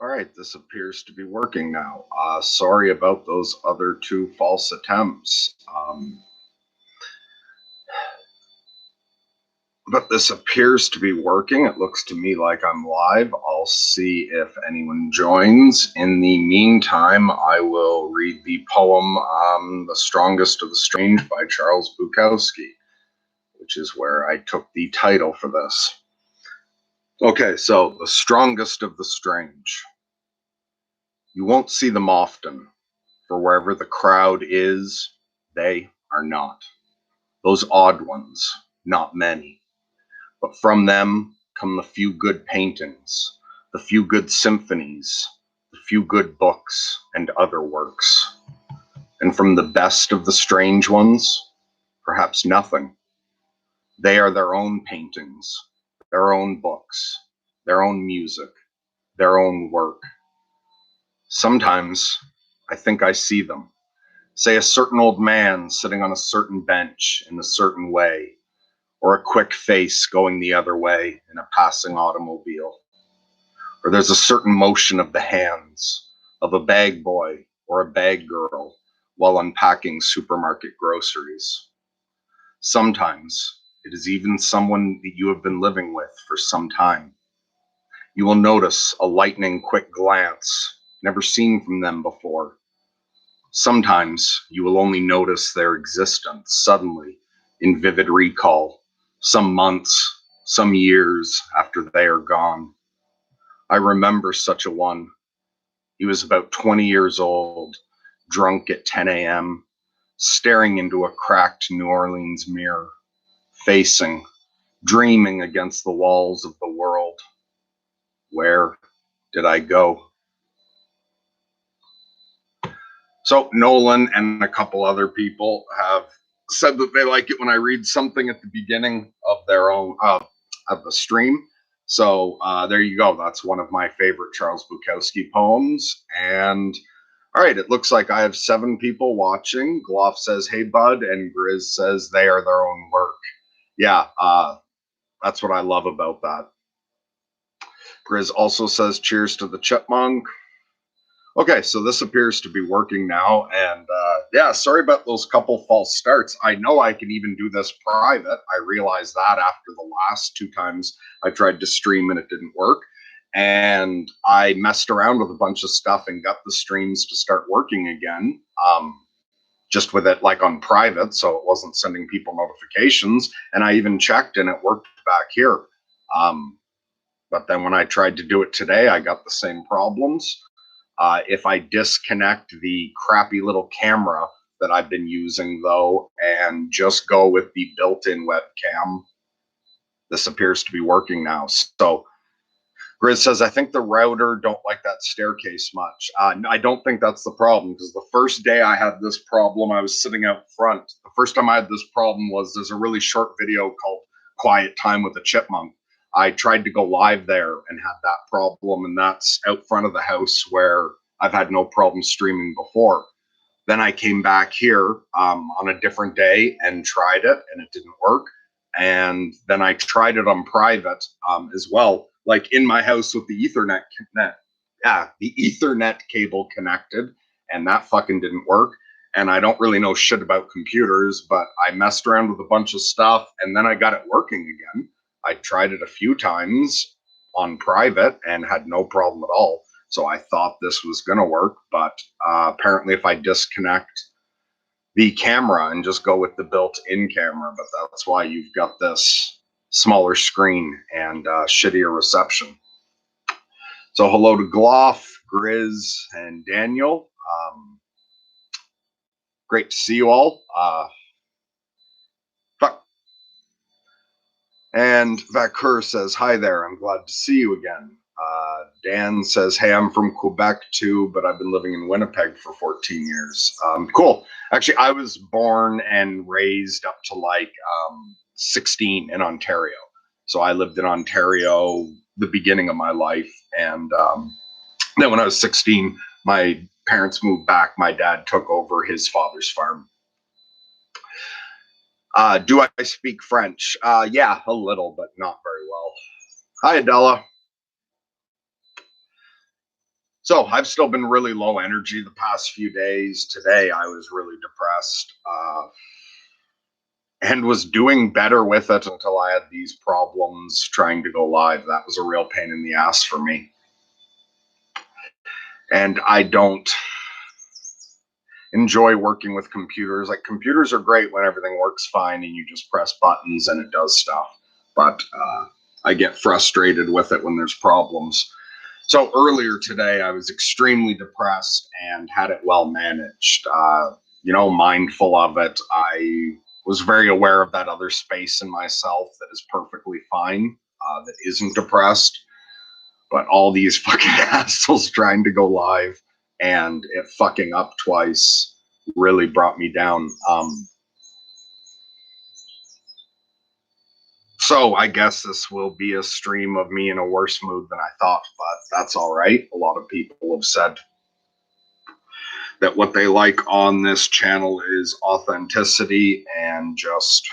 All right, this appears to be working now. Sorry about those other two false attempts. But this appears to be working. It looks to me like I'm live. I'll see if anyone joins. In the meantime, I will read the poem The Strongest of the Strange by Charles Bukowski, which is where I took the title for this. Okay, so The Strongest of the Strange. You won't see them often, for wherever the crowd is, they are not. Those odd ones, not many. But from them come the few good paintings, the few good symphonies, the few good books and other works. And from the best of the strange ones, perhaps nothing. They are their own paintings, their own books, their own music, their own work. Sometimes I think I see them. Say a certain old man sitting on a certain bench in a certain way, or a quick face going the other way in a passing automobile. Or there's a certain motion of the hands of a bag boy or a bag girl while unpacking supermarket groceries. Sometimes it is even someone that you have been living with for some time. You will notice a lightning quick glance, never seen from them before. Sometimes you will only notice their existence suddenly in vivid recall, some months, some years after they are gone. I remember such a one. He was about 20 years old, drunk at 10 a.m., staring into a cracked New Orleans mirror, facing, dreaming against the walls of the world. Where did I go? So Nolan and a couple other people have said that they like it when I read something at the beginning of their own of the stream. So there you go. That's one of my favorite Charles Bukowski poems. And all right, it looks like I have 7 people watching. Gloff says, "Hey, bud," and Grizz says they are their own work. Yeah, that's what I love about that. Grizz also says, "Cheers to the Chipmunk." Okay, so this appears to be working now, and yeah, sorry about those couple false starts. I know I can even do this private. I realized that after the last 2 times I tried to stream and it didn't work, and I messed around with a bunch of stuff and got the streams to start working again, just with it like on private, so it wasn't sending people notifications, and I even checked and it worked back here. But then when I tried to do it today, I got the same problems. If I disconnect the crappy little camera that I've been using, though, and just go with the built-in webcam, this appears to be working now. So Grizz says, "I think the router don't like that staircase much." I don't think that's the problem, because the first day I had this problem, I was sitting out front. The first time I had this problem was there's a really short video called Quiet Time with a Chipmunk. I tried to go live there and had that problem, and that's out front of the house where I've had no problem streaming before. Then I came back here on a different day and tried it, and it didn't work. And then I tried it on private as well, like in my house with the Ethernet the Ethernet cable connected, and that fucking didn't work. And I don't really know shit about computers, but I messed around with a bunch of stuff, and then I got it working again. I tried it a few times on private and had no problem at all. So I thought this was going to work, but apparently if I disconnect the camera and just go with the built-in camera, but that's why you've got this smaller screen and shittier reception. So hello to Gloff, Grizz, and Daniel. Great to see you all. And Vakur says, "Hi there, I'm glad to see you again." Dan says, "Hey, I'm from Quebec too, but I've been living in Winnipeg for 14 years. Cool. Actually, I was born and raised up to like 16 in Ontario. So I lived in Ontario the beginning of my life. And then when I was 16, my parents moved back. My dad took over his father's farm. Do I speak French? Yeah, a little, but not very well. Hi, Adela. So I've still been really low energy the past few days. Today I was really depressed and was doing better with it until I had these problems trying to go live. That was a real pain in the ass for me. And I don't enjoy working with computers. Like, computers are great when everything works fine and you just press buttons and it does stuff. But I get frustrated with it when there's problems. So earlier today, I was extremely depressed and had it well managed. Mindful of it. I was very aware of that other space in myself that is perfectly fine, that isn't depressed. But all these fucking assholes trying to go live and it fucking up twice really brought me down. So I guess this will be a stream of me in a worse mood than I thought, but that's all right. A lot of people have said that what they like on this channel is authenticity and just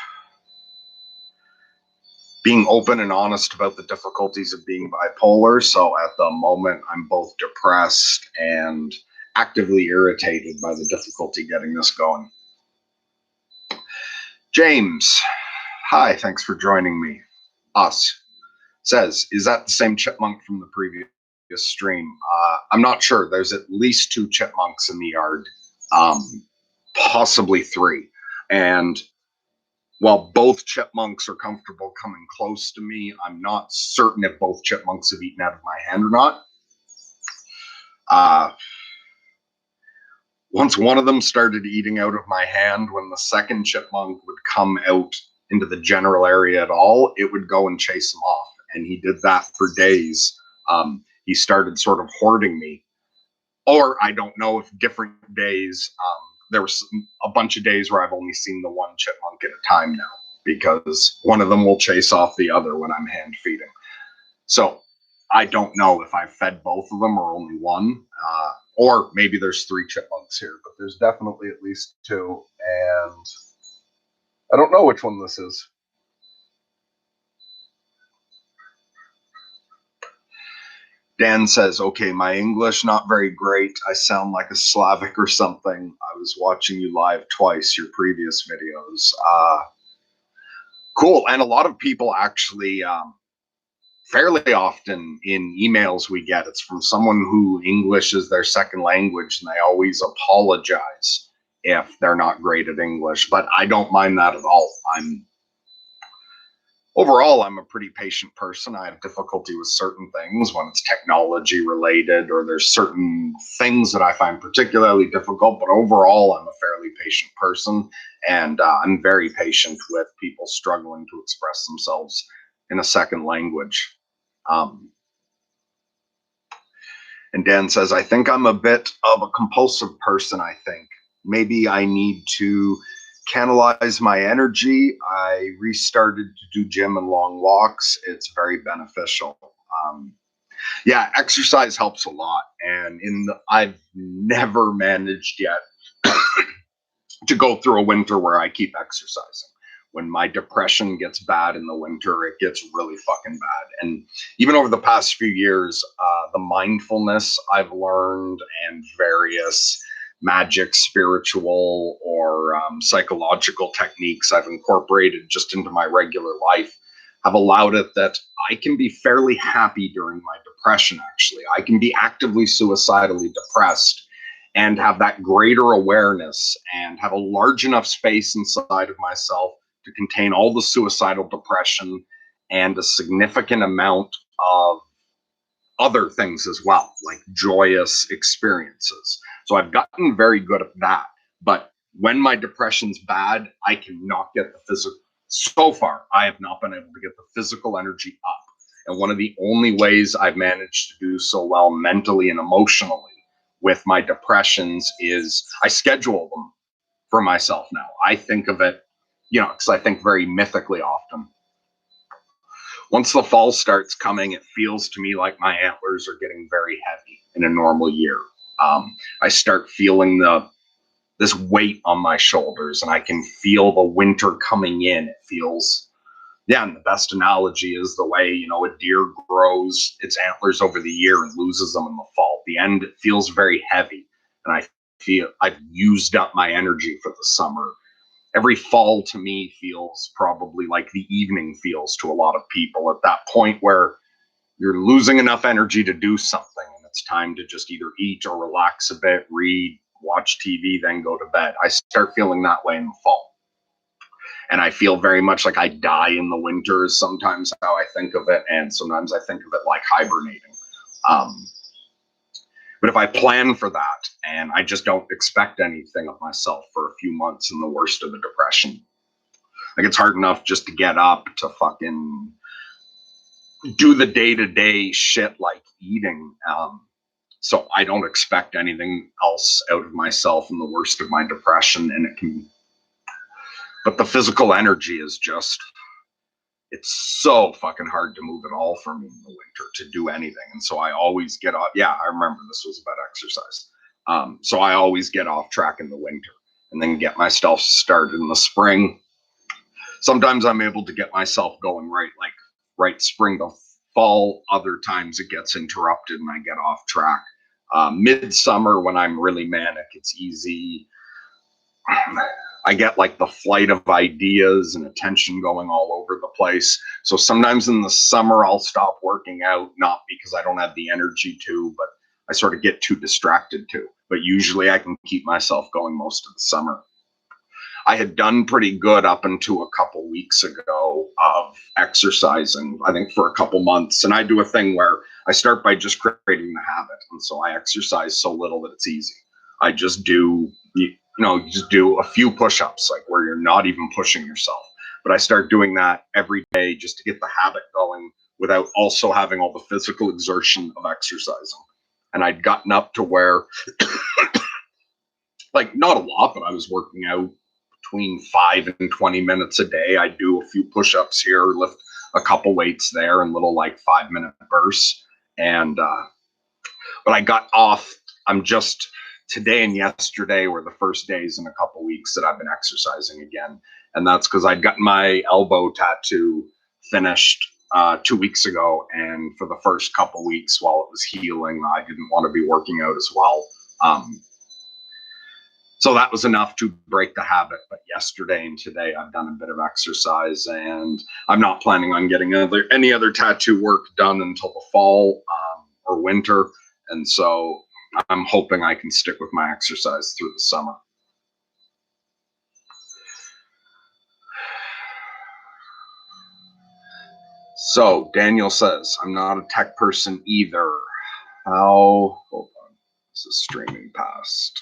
being open and honest about the difficulties of being bipolar. So at the moment, I'm both depressed and actively irritated by the difficulty getting this going. James, hi, thanks for joining me. Us says, is that the same chipmunk from the previous stream? I'm not sure. There's at least 2 chipmunks in the yard, possibly 3. And while both chipmunks are comfortable coming close to me, I'm not certain if both chipmunks have eaten out of my hand or not. Once one of them started eating out of my hand, when the second chipmunk would come out into the general area at all, it would go and chase him off. And he did that for days. He started sort of hoarding me. Or I don't know if different days, there was a bunch of days where I've only seen the one chipmunk at a time now, because one of them will chase off the other when I'm hand feeding. So I don't know if I've fed both of them or only one, or maybe there's 3 chipmunks here, but there's definitely at least 2, and I don't know which one this is. Dan says, okay, my English not very great. I sound like a Slavic or something. I was watching you live twice, your previous videos. Cool. And a lot of people actually, fairly often in emails we get, it's from someone who English is their second language, and they always apologize if they're not great at English. But I don't mind that at all. Overall, I'm a pretty patient person. I have difficulty with certain things when it's technology related, or there's certain things that I find particularly difficult. But overall, I'm a fairly patient person, and I'm very patient with people struggling to express themselves in a second language. And Dan says, I think I'm a bit of a compulsive person, I think. Maybe I need to canalize my energy. I restarted to do gym and long walks. It's very beneficial. Yeah, exercise helps a lot. And I've never managed yet to go through a winter where I keep exercising. When my depression gets bad in the winter, it gets really fucking bad. And even over the past few years, the mindfulness I've learned and various magic, spiritual, or psychological techniques I've incorporated just into my regular life have allowed it that I can be fairly happy during my depression, actually. I can be actively suicidally depressed and have that greater awareness and have a large enough space inside of myself to contain all the suicidal depression and a significant amount of other things as well, like joyous experiences. So I've gotten very good at that. But when my depression's bad, I cannot get the physical. So far, I have not been able to get the physical energy up. And one of the only ways I've managed to do so well mentally and emotionally with my depressions is I schedule them for myself now. I think of it, because I think very mythically often. Once the fall starts coming, it feels to me like my antlers are getting very heavy in a normal year. I start feeling this weight on my shoulders, and I can feel the winter coming in. It feels, and the best analogy is the way, a deer grows its antlers over the year and loses them in the fall. the end, it feels very heavy. And I feel I've used up my energy for the summer. Every fall to me feels probably like the evening feels to a lot of people, at that point where you're losing enough energy to do something, and it's time to just either eat or relax a bit, read, watch TV, then go to bed. I start feeling that way in the fall. And I feel very much like I die in the winter is sometimes how I think of it. And sometimes I think of it like hibernating. But if I plan for that and I just don't expect anything of myself for a few months in the worst of the depression, like it's hard enough just to get up to fucking do the day-to-day shit like eating. So I don't expect anything else out of myself in the worst of my depression. And it can, but the physical energy is just, it's so fucking hard to move at all for me in the winter to do anything. And so I always get off. Yeah, I remember this was about exercise. So I always get off track in the winter and then get myself started in the spring. Sometimes I'm able to get myself going right spring to fall. Other times it gets interrupted and I get off track. Midsummer, when I'm really manic, it's easy. I get like the flight of ideas and attention going all over the place. So sometimes in the summer, I'll stop working out, not because I don't have the energy to, but I sort of get too distracted to. But usually I can keep myself going most of the summer. I had done pretty good up until a couple weeks ago of exercising, I think for a couple months. And I do a thing where I start by just creating the habit. And so I exercise so little that it's easy. I just do, you just do a few push-ups, like where you're not even pushing yourself. But I start doing that every day just to get the habit going without also having all the physical exertion of exercising. And I'd gotten up to where, like not a lot, but I was working out between 5 and 20 minutes a day. I do a few push-ups here, lift a couple weights there, and little like 5-minute bursts. And but I got off. I'm just today and yesterday were the first days in a couple weeks that I've been exercising again, and that's because I'd gotten my elbow tattoo finished 2 weeks ago, and for the first couple weeks while it was healing, I didn't want to be working out as well. So that was enough to break the habit. But yesterday and today, I've done a bit of exercise, and I'm not planning on getting any other tattoo work done until the fall or winter. And so I'm hoping I can stick with my exercise through the summer. So Daniel says, I'm not a tech person either. Hold on, this is streaming past.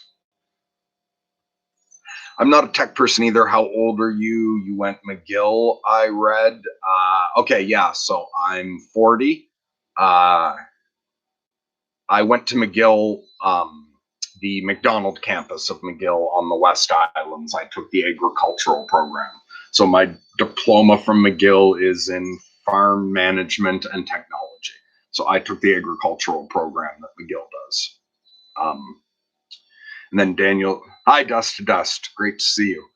I'm not a tech person either. How old are you? You went McGill, I read. Okay, yeah, so I'm 40. I went to McGill, the McDonald campus of McGill on the West Islands. I took the agricultural program. So my diploma from McGill is in farm management and technology. So I took the agricultural program that McGill does. And then Daniel, hi, Dust to Dust. Great to see you.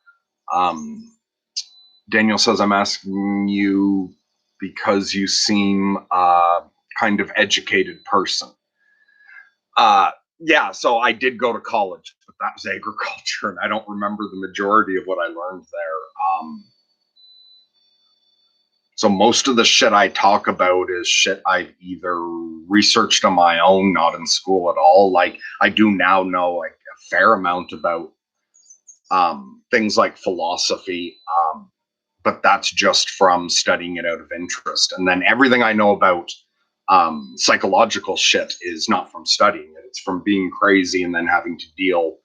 Daniel says, I'm asking you because you seem kind of educated person. Yeah, so I did go to college, but that was agriculture, and I don't remember the majority of what I learned there. So most of the shit I talk about is shit I've either researched on my own, not in school at all. Like I do now know like a fair amount about things like philosophy, but that's just from studying it out of interest. And then everything I know about psychological shit is not from studying it. It's from being crazy and then having to deal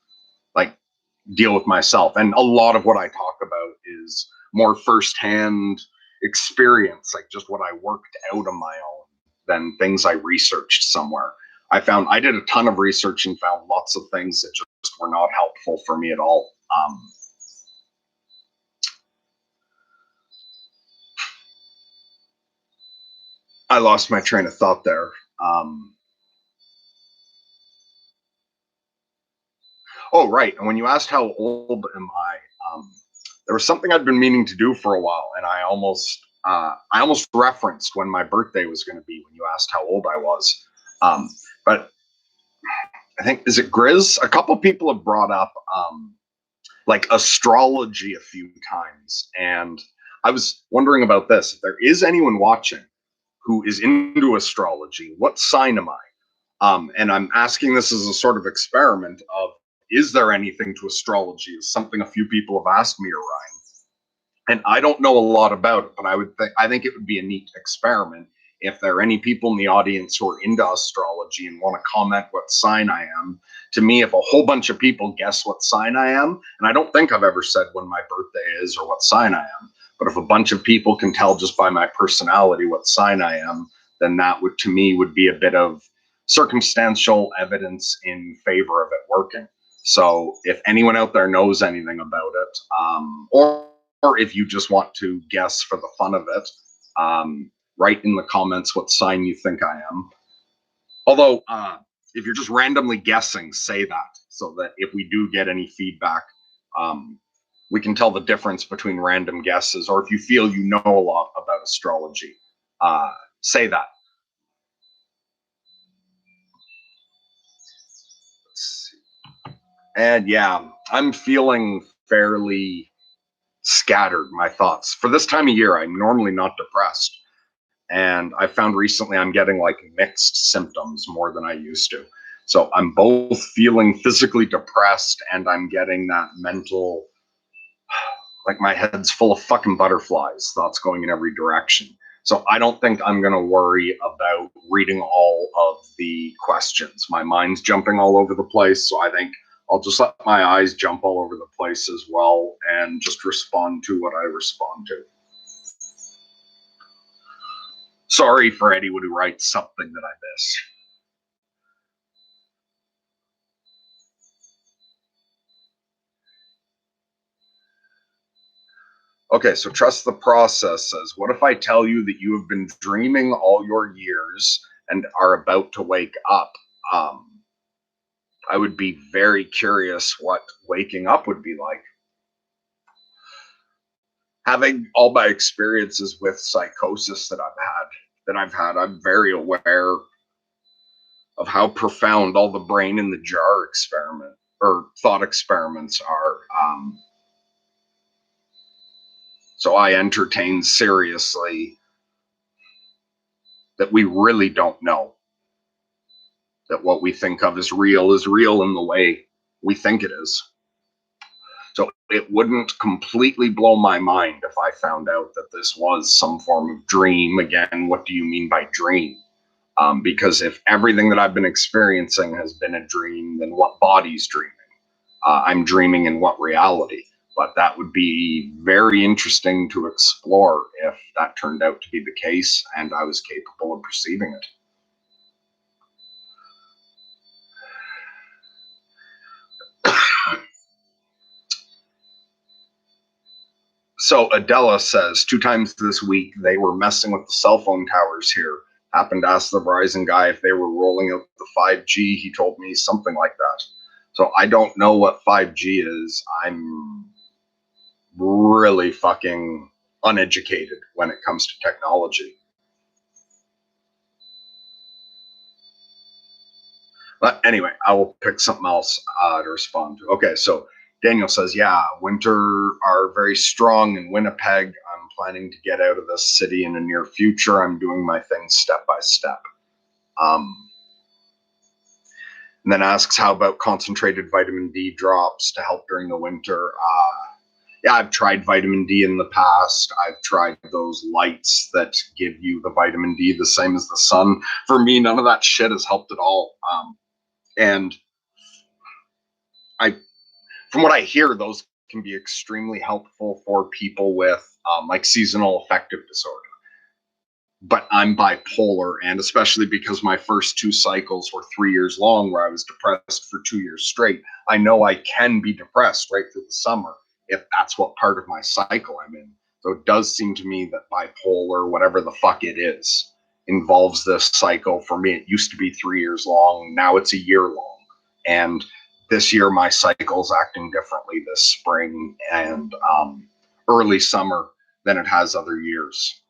with myself. And a lot of what I talk about is more firsthand experience, like just what I worked out on my own than things I researched somewhere. I did a ton of research and found lots of things that just were not helpful for me at all. I lost my train of thought there. Oh, right. And when you asked how old am I, there was something I'd been meaning to do for a while, and I almost referenced when my birthday was going to be when you asked how old I was. But I think, is it Grizz? A couple people have brought up like astrology a few times. And I was wondering about this. If there is anyone watching who is into astrology, what sign am I? And I'm asking this as a sort of experiment of, is there anything to astrology? Is something a few people have asked me, Orion. And I don't know a lot about it, but I think it would be a neat experiment if there are any people in the audience who are into astrology and want to comment what sign I am. To me, if a whole bunch of people guess what sign I am, and I don't think I've ever said when my birthday is or what sign I am, but if a bunch of people can tell just by my personality what sign I am, then that would, to me, would be a bit of circumstantial evidence in favor of it working. So if anyone out there knows anything about it, or if you just want to guess for the fun of it, write in the comments what sign you think I am. Although, if you're just randomly guessing, say that, so that if we do get any feedback, we can tell the difference between random guesses. Or if you feel you know a lot about astrology, say that. Let's see. And yeah, I'm feeling fairly scattered, my thoughts. For this time of year, I'm normally not depressed. And I found recently I'm getting like mixed symptoms more than I used to. So I'm both feeling physically depressed and I'm getting that mental, like my head's full of fucking butterflies, thoughts going in every direction. So I don't think I'm going to worry about reading all of the questions. My mind's jumping all over the place. So I think I'll just let my eyes jump all over the place as well and just respond to what I respond to. Sorry for anyone who writes something that I miss. Okay, so trust the process says, what if I tell you that you have been dreaming all your years and are about to wake up? I would be very curious what waking up would be like. Having all my experiences with psychosis that I've had, I'm very aware of how profound all the brain in the jar experiment or thought experiments are. So I entertain seriously that we really don't know. That what we think of as real is real in the way we think it is. So it wouldn't completely blow my mind if I found out that this was some form of dream. Again, what do you mean by dream? Because if everything that I've been experiencing has been a dream, then what body's dreaming? I'm dreaming in what reality? But that would be very interesting to explore if that turned out to be the case and I was capable of perceiving it. So Adela says 2 times this week they were messing with the cell phone towers here. Happened to ask the Verizon guy if they were rolling out the 5G. He told me something like that. So I don't know what 5G is. I'm really fucking uneducated when it comes to technology. But anyway, I will pick something else to respond to. Okay, so Daniel says, yeah, winter are very strong in Winnipeg. I'm planning to get out of this city in the near future. I'm doing my things step by step. And then asks, how about concentrated vitamin D drops to help during the winter? Yeah, I've tried vitamin D in the past. I've tried those lights that give you the vitamin D the same as the sun. For me, none of that shit has helped at all. And from what I hear, those can be extremely helpful for people with like seasonal affective disorder. But I'm bipolar, and especially because my first 2 cycles were 3 years long, where I was depressed for 2 years straight, I know I can be depressed right through the summer if that's what part of my cycle I'm in. So it does seem to me that bipolar, whatever the fuck it is, involves this cycle. For me, it used to be 3 years long. Now it's a year long. And this year, my cycle's acting differently this spring and early summer than it has other years.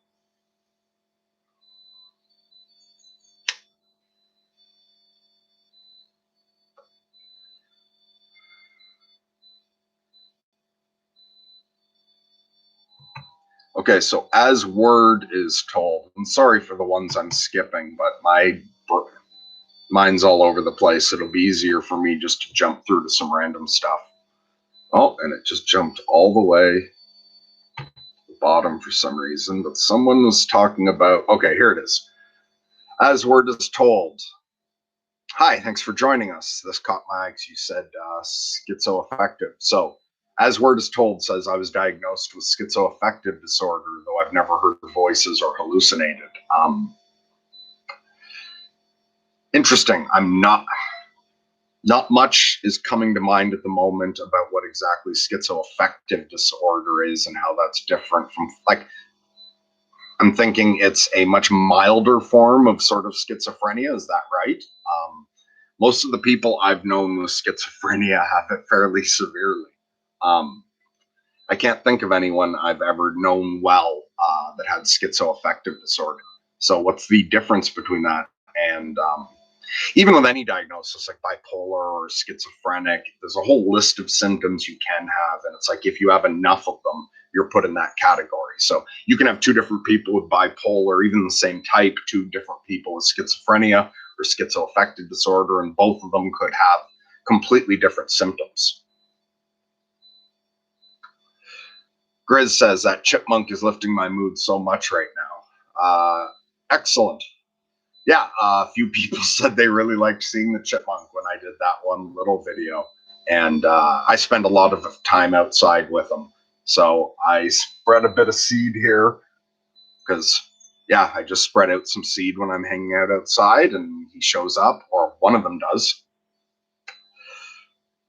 Okay, so as word is told, I'm sorry for the ones I'm skipping, but mine's all over the place. It'll be easier for me just to jump through to some random stuff. Oh, and it just jumped all the way to the bottom for some reason, but someone was talking about, okay, here it is. As word is told. Hi, thanks for joining us. This caught my eye because you said schizoaffective. So, as word is told says I was diagnosed with schizoaffective disorder, though I've never heard voices or hallucinated. Interesting. I'm not much is coming to mind at the moment about what exactly schizoaffective disorder is and how that's different from, like, I'm thinking it's a much milder form of sort of schizophrenia. Is that right? Most of the people I've known with schizophrenia have it fairly severely. I can't think of anyone I've ever known well that had schizoaffective disorder. So what's the difference between that and even with any diagnosis like bipolar or schizophrenic, there's a whole list of symptoms you can have. And it's like if you have enough of them, you're put in that category. So you can have two different people with bipolar, even the same type, two different people with schizophrenia or schizoaffective disorder, and both of them could have completely different symptoms. Grizz says that Chipmunk is lifting my mood so much right now. Excellent. Yeah, a few people said they really liked seeing the Chipmunk when I did that one little video. And I spend a lot of time outside with him. So I spread a bit of seed here because, yeah, I just spread out some seed when I'm hanging out outside and he shows up, or one of them does.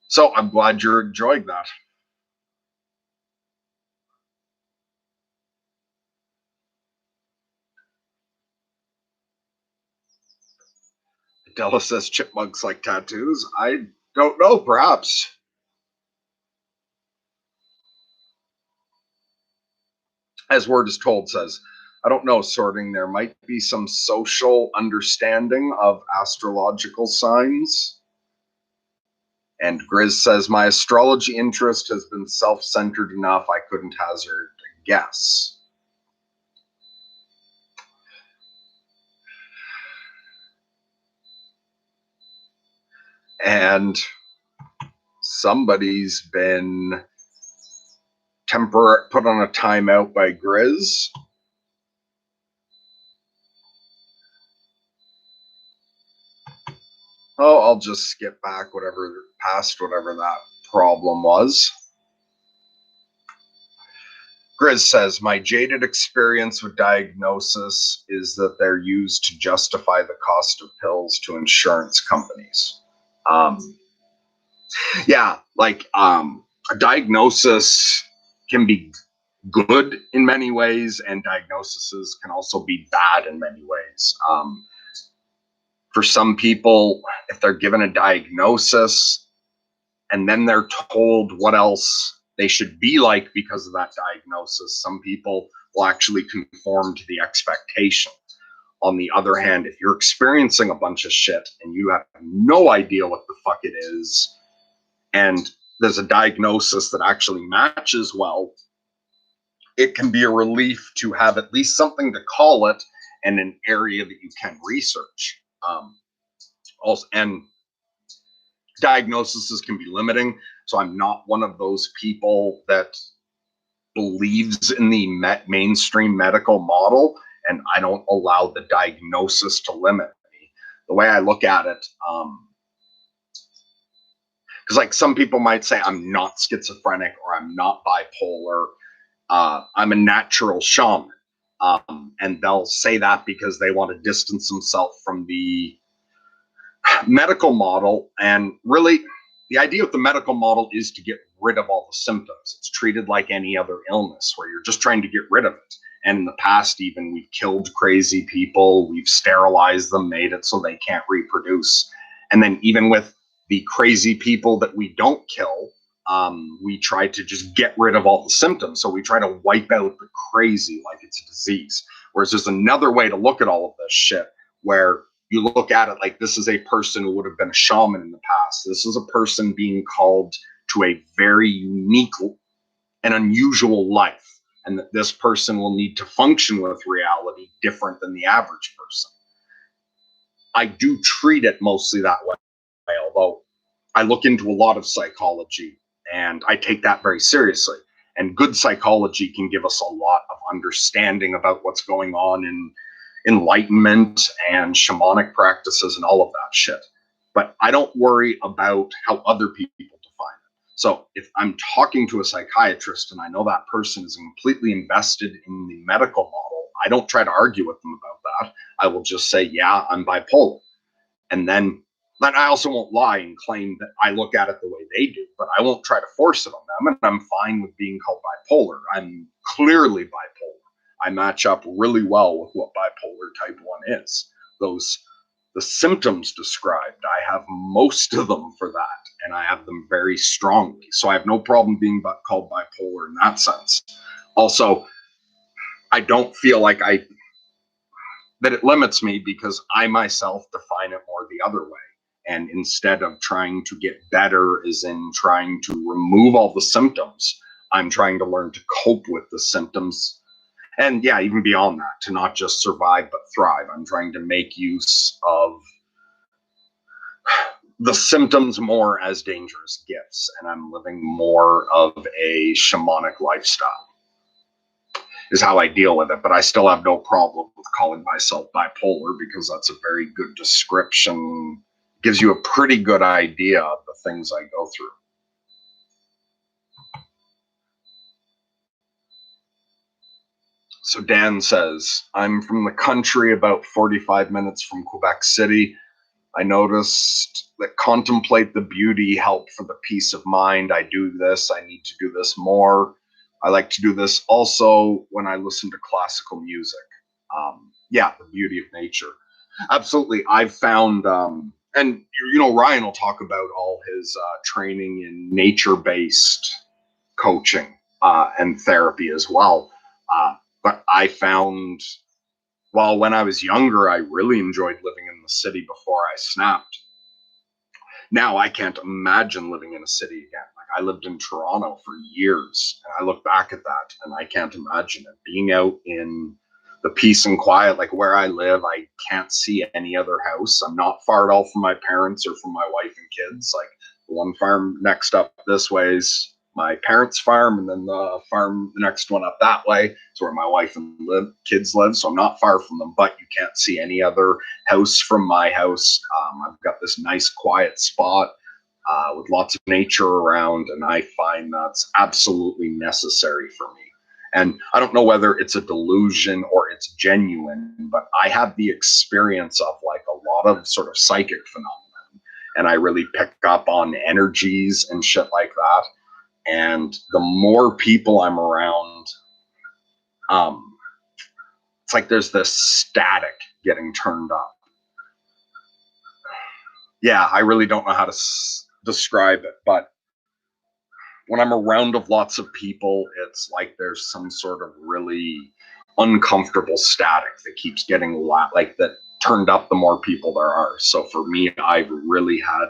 So I'm glad you're enjoying that. Della says chipmunks like tattoos. I don't know, perhaps. As word is told says, I don't know, sorting. There might be some social understanding of astrological signs. And Grizz says, my astrology interest has been self-centered enough I couldn't hazard a guess. And somebody's been put on a timeout by Grizz. Oh, I'll just skip back past whatever that problem was. Grizz says, my jaded experience with diagnosis is that they're used to justify the cost of pills to insurance companies. Yeah, like a diagnosis can be good in many ways, and diagnoses can also be bad in many ways. For some people, if they're given a diagnosis and then they're told what else they should be like because of that diagnosis, some people will actually conform to the expectation. On the other hand, if you're experiencing a bunch of shit and you have no idea what the fuck it is, and there's a diagnosis that actually matches well, it can be a relief to have at least something to call it and an area that you can research. Also, and diagnoses can be limiting. So I'm not one of those people that believes in the mainstream medical model, and I don't allow the diagnosis to limit me. The way I look at it, because like some people might say I'm not schizophrenic or I'm not bipolar, I'm a natural shaman. And they'll say that because they want to distance themselves from the medical model. And really, the idea of the medical model is to get rid of all the symptoms. It's treated like any other illness where you're just trying to get rid of it. And in the past, even, we've killed crazy people, we've sterilized them, made it so they can't reproduce. And then even with the crazy people that we don't kill, we try to just get rid of all the symptoms. So we try to wipe out the crazy like it's a disease. Whereas there's another way to look at all of this shit where you look at it like this is a person who would have been a shaman in the past. This is a person being called to a very unique and unusual life. and that this person will need to function with reality different than the average person. I do treat it mostly that way, although I look into a lot of psychology and I take that very seriously. And good psychology can give us a lot of understanding about what's going on in enlightenment and shamanic practices and all of that shit. But I don't worry about how other people define it. So if I'm talking to a psychiatrist and I know that person is completely invested in the medical model, I don't try to argue with them about that. I will just say, yeah, I'm bipolar. And then I also won't lie and claim that I look at it the way they do, but I won't try to force it on them. And I'm fine with being called bipolar. I'm clearly bipolar. I match up really well with what bipolar type 1 is. The symptoms described, I have most of them for that, and I have them very strongly. So I have no problem being called bipolar in that sense. Also, I don't feel like that it limits me, because I myself define it more the other way. And instead of trying to get better, as in trying to remove all the symptoms, I'm trying to learn to cope with the symptoms. And yeah, even beyond that, to not just survive, but thrive. I'm trying to make use of the symptoms more as dangerous gifts. And I'm living more of a shamanic lifestyle, is how I deal with it. But I still have no problem with calling myself bipolar, because that's a very good description. Gives you a pretty good idea of the things I go through. So Dan says, I'm from the country about 45 minutes from Quebec City. I noticed that contemplate the beauty help for the peace of mind. I do this. I need to do this more. I like to do this also when I listen to classical music. Yeah, the beauty of nature. Absolutely. I've found, and Ryan will talk about all his training in nature-based coaching and therapy as well. But I found, well, when I was younger, I really enjoyed living in the city before I snapped. Now I can't imagine living in a city again. Like, I lived in Toronto for years, and I look back at that and I can't imagine it. Being out in the peace and quiet, like where I live, I can't see any other house. I'm not far at all from my parents or from my wife and kids. Like, the one farm next up this way is my parents' farm, and then the farm, the next one up that way, is where my wife and kids live. So I'm not far from them, but you can't see any other house from my house. I've got this nice quiet spot with lots of nature around, and I find that's absolutely necessary for me. And I don't know whether it's a delusion or it's genuine, but I have the experience of like a lot of sort of psychic phenomenon, and I really pick up on energies and shit like that. And the more people I'm around, it's like there's this static getting turned up. Yeah, I really don't know how to describe it, but when I'm around of lots of people, it's like there's some sort of really uncomfortable static that keeps getting like that turned up the more people there are. So for me, I've really had,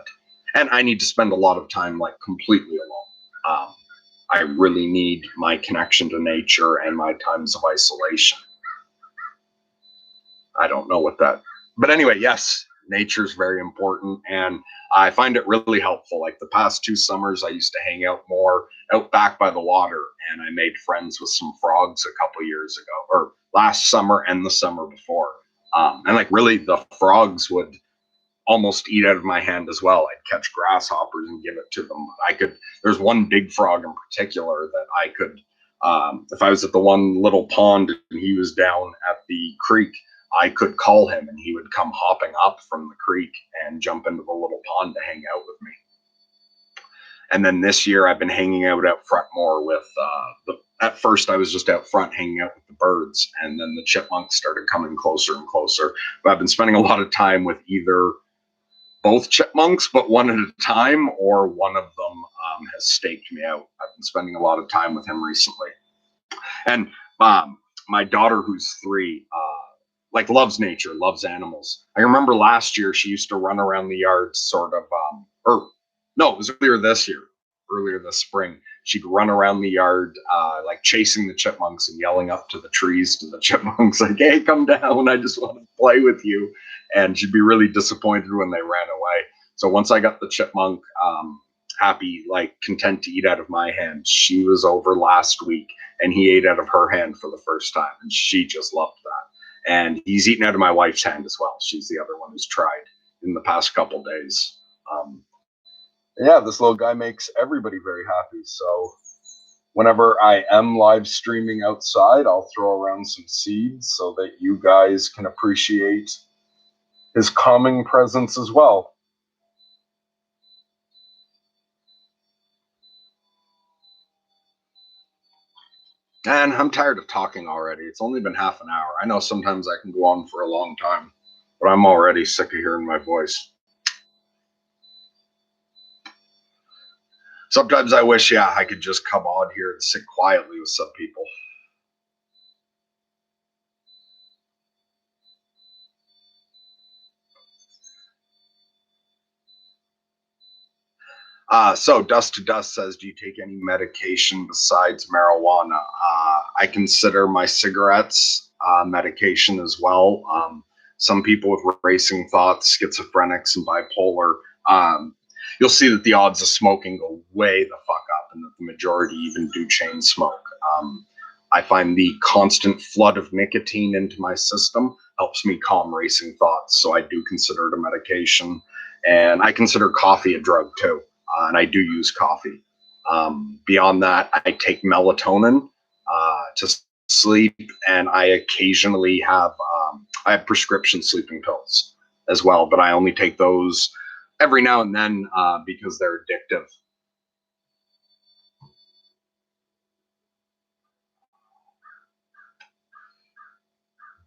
and I need to spend a lot of time like completely alone. I really need my connection to nature and my times of isolation. I don't know what that, but anyway, yes, nature's very important, and I find it really helpful. Like the past 2 summers, I used to hang out more out back by the water, and I made friends with some frogs a couple years ago, or last summer and the summer before. And like really, the frogs would almost eat out of my hand as well. I'd catch grasshoppers and give it to them. There's one big frog in particular that I could, if I was at the one little pond and he was down at the creek, I could call him and he would come hopping up from the creek and jump into the little pond to hang out with me. And then this year I've been hanging out front more with, at first I was just out front hanging out with the birds, and then the chipmunks started coming closer and closer. But I've been spending a lot of time with either both chipmunks, but one at a time, or one of them has staked me out. I've been spending a lot of time with him recently. And my daughter, who's 3, like loves nature, loves animals. I remember last year she used to run around the yard sort of, it was earlier this spring. she'd run around the yard, like chasing the chipmunks and yelling up to the trees to the chipmunks, like, hey, come down, I just want to play with you. And she'd be really disappointed when they ran away. So once I got the chipmunk happy, like content to eat out of my hand, she was over last week and he ate out of her hand for the first time. And she just loved that. And he's eaten out of my wife's hand as well. She's the other one who's tried in the past couple days. Yeah, this little guy makes everybody very happy. So whenever I am live streaming outside, I'll throw around some seeds so that you guys can appreciate his calming presence as well. And I'm tired of talking already. It's only been half an hour. I know sometimes I can go on for a long time, but I'm already sick of hearing my voice. Sometimes I wish, I could just come on here and sit quietly with some people. So Dust to Dust says, do you take any medication besides marijuana? I consider my cigarettes medication as well. Some people with racing thoughts, schizophrenics, and bipolar, you'll see that the odds of smoking go way the fuck up, and that the majority even do chain smoke. I find the constant flood of nicotine into my system helps me calm racing thoughts, so I do consider it a medication. And I consider coffee a drug too, and I do use coffee. Beyond that, I take melatonin to sleep, and I occasionally have I have prescription sleeping pills as well, but I only take those every now and then because they're addictive.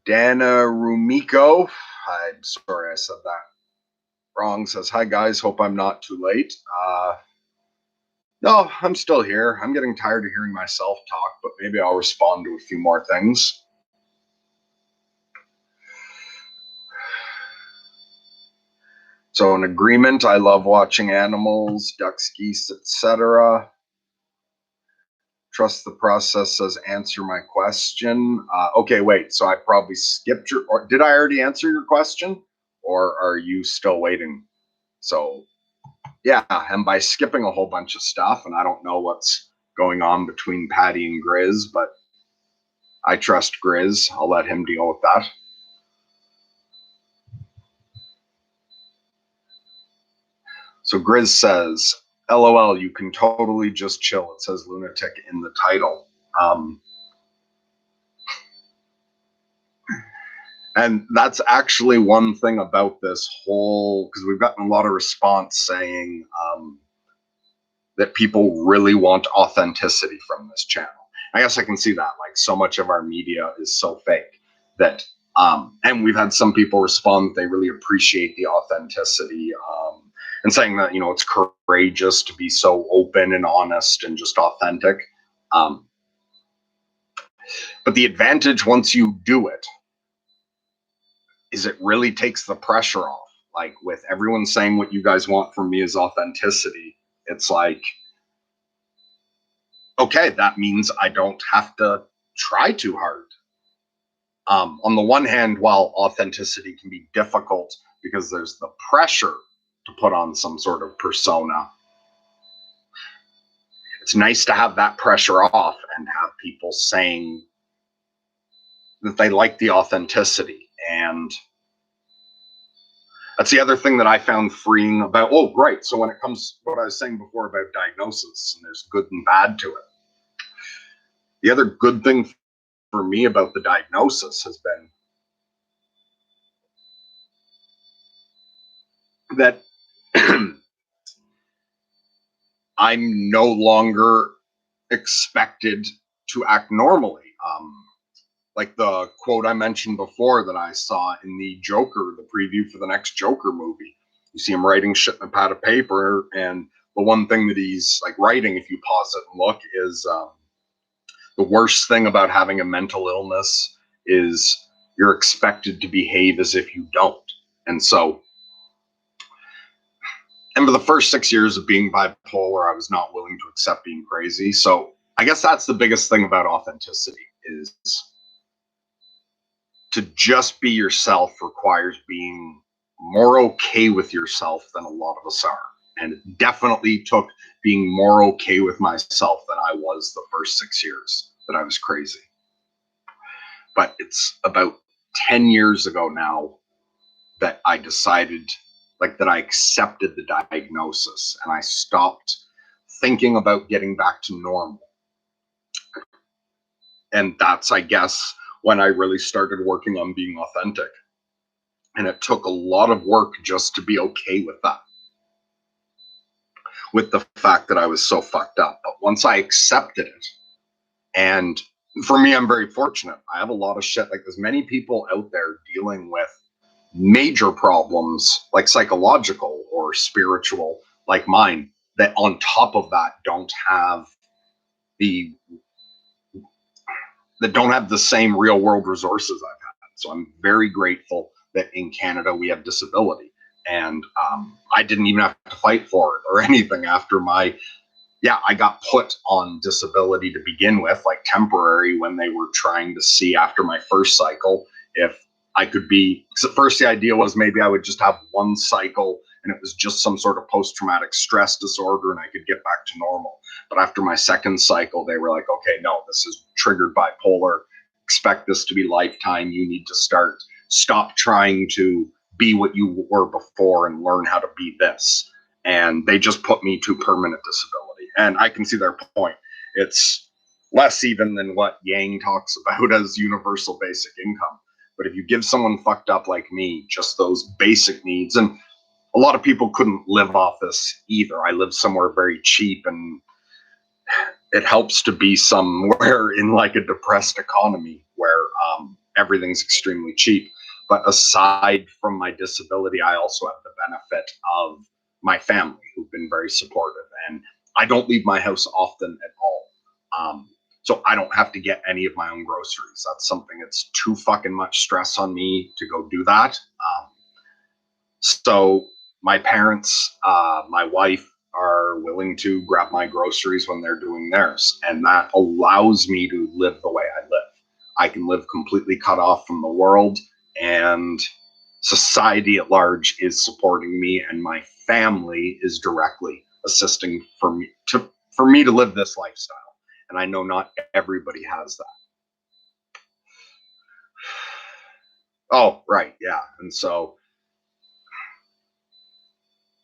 Dana Rumiko, I'm sorry I said that wrong, says, hi guys, hope I'm not too late. No, I'm still here. I'm getting tired of hearing myself talk, but maybe I'll respond to a few more things. So an agreement, I love watching animals, ducks, geese, etc. Trust the process says, answer my question. Okay, wait, so I probably skipped your, or did I already answer your question? Or are you still waiting? So yeah, and by skipping a whole bunch of stuff, and I don't know what's going on between Patty and Grizz, but I trust Grizz. I'll let him deal with that. So Grizz says, LOL, you can totally just chill. It says Lunatic in the title. And that's actually one thing about this whole, because we've gotten a lot of response saying that people really want authenticity from this channel. I guess I can see that. Like, so much of our media is so fake that, and we've had some people respond that they really appreciate the authenticity, and saying that, you know, it's courageous to be so open and honest and just authentic. But the advantage once you do it is it really takes the pressure off. Like, with everyone saying what you guys want from me is authenticity, it's like, okay, that means I don't have to try too hard. On the one hand, while authenticity can be difficult because there's the pressure to put on some sort of persona, it's nice to have that pressure off and have people saying that they like the authenticity. And that's the other thing that I found freeing about, oh, right. So when it comes to what I was saying before about diagnosis, and there's good and bad to it. The other good thing for me about the diagnosis has been that I'm no longer expected to act normally. Like the quote I mentioned before that I saw in the Joker, the preview for the next Joker movie. You see him writing shit in a pad of paper, and the one thing that he's like writing, if you pause it and look, is the worst thing about having a mental illness is you're expected to behave as if you don't. And so And for the first 6 years of being bipolar, I was not willing to accept being crazy. So I guess that's the biggest thing about authenticity is to just be yourself requires being more okay with yourself than a lot of us are. And it definitely took being more okay with myself than I was the first 6 years that I was crazy. But it's about 10 years ago now that I decided, like, that I accepted the diagnosis and I stopped thinking about getting back to normal. And that's, I guess, when I really started working on being authentic. And it took a lot of work just to be okay with that, with the fact that I was so fucked up. But once I accepted it, and for me, I'm very fortunate. I have a lot of shit. Like, there's many people out there dealing with major problems, like psychological or spiritual, like mine, that on top of that don't have the same real world resources I've had. So I'm very grateful that in Canada we have disability, and I didn't even have to fight for it or anything after I got put on disability to begin with, like temporary, when they were trying to see after my first cycle if I could be, because at first the idea was maybe I would just have one cycle and it was just some sort of post-traumatic stress disorder and I could get back to normal. But after my second cycle, they were like, okay, no, this is triggered bipolar. Expect this to be lifetime. You need to stop trying to be what you were before and learn how to be this. And they just put me to permanent disability. And I can see their point. It's less even than what Yang talks about as universal basic income. But if you give someone fucked up like me just those basic needs, and a lot of people couldn't live off this either. I live somewhere very cheap, and it helps to be somewhere in like a depressed economy where everything's extremely cheap. But aside from my disability, I also have the benefit of my family who've been very supportive. And I don't leave my house often at all. So I don't have to get any of my own groceries. That's something that's too fucking much stress on me to go do that. So my parents, my wife, are willing to grab my groceries when they're doing theirs. And that allows me to live the way I live. I can live completely cut off from the world, and society at large is supporting me, and my family is directly assisting for me to live this lifestyle. And I know not everybody has that. Oh, right, yeah. And so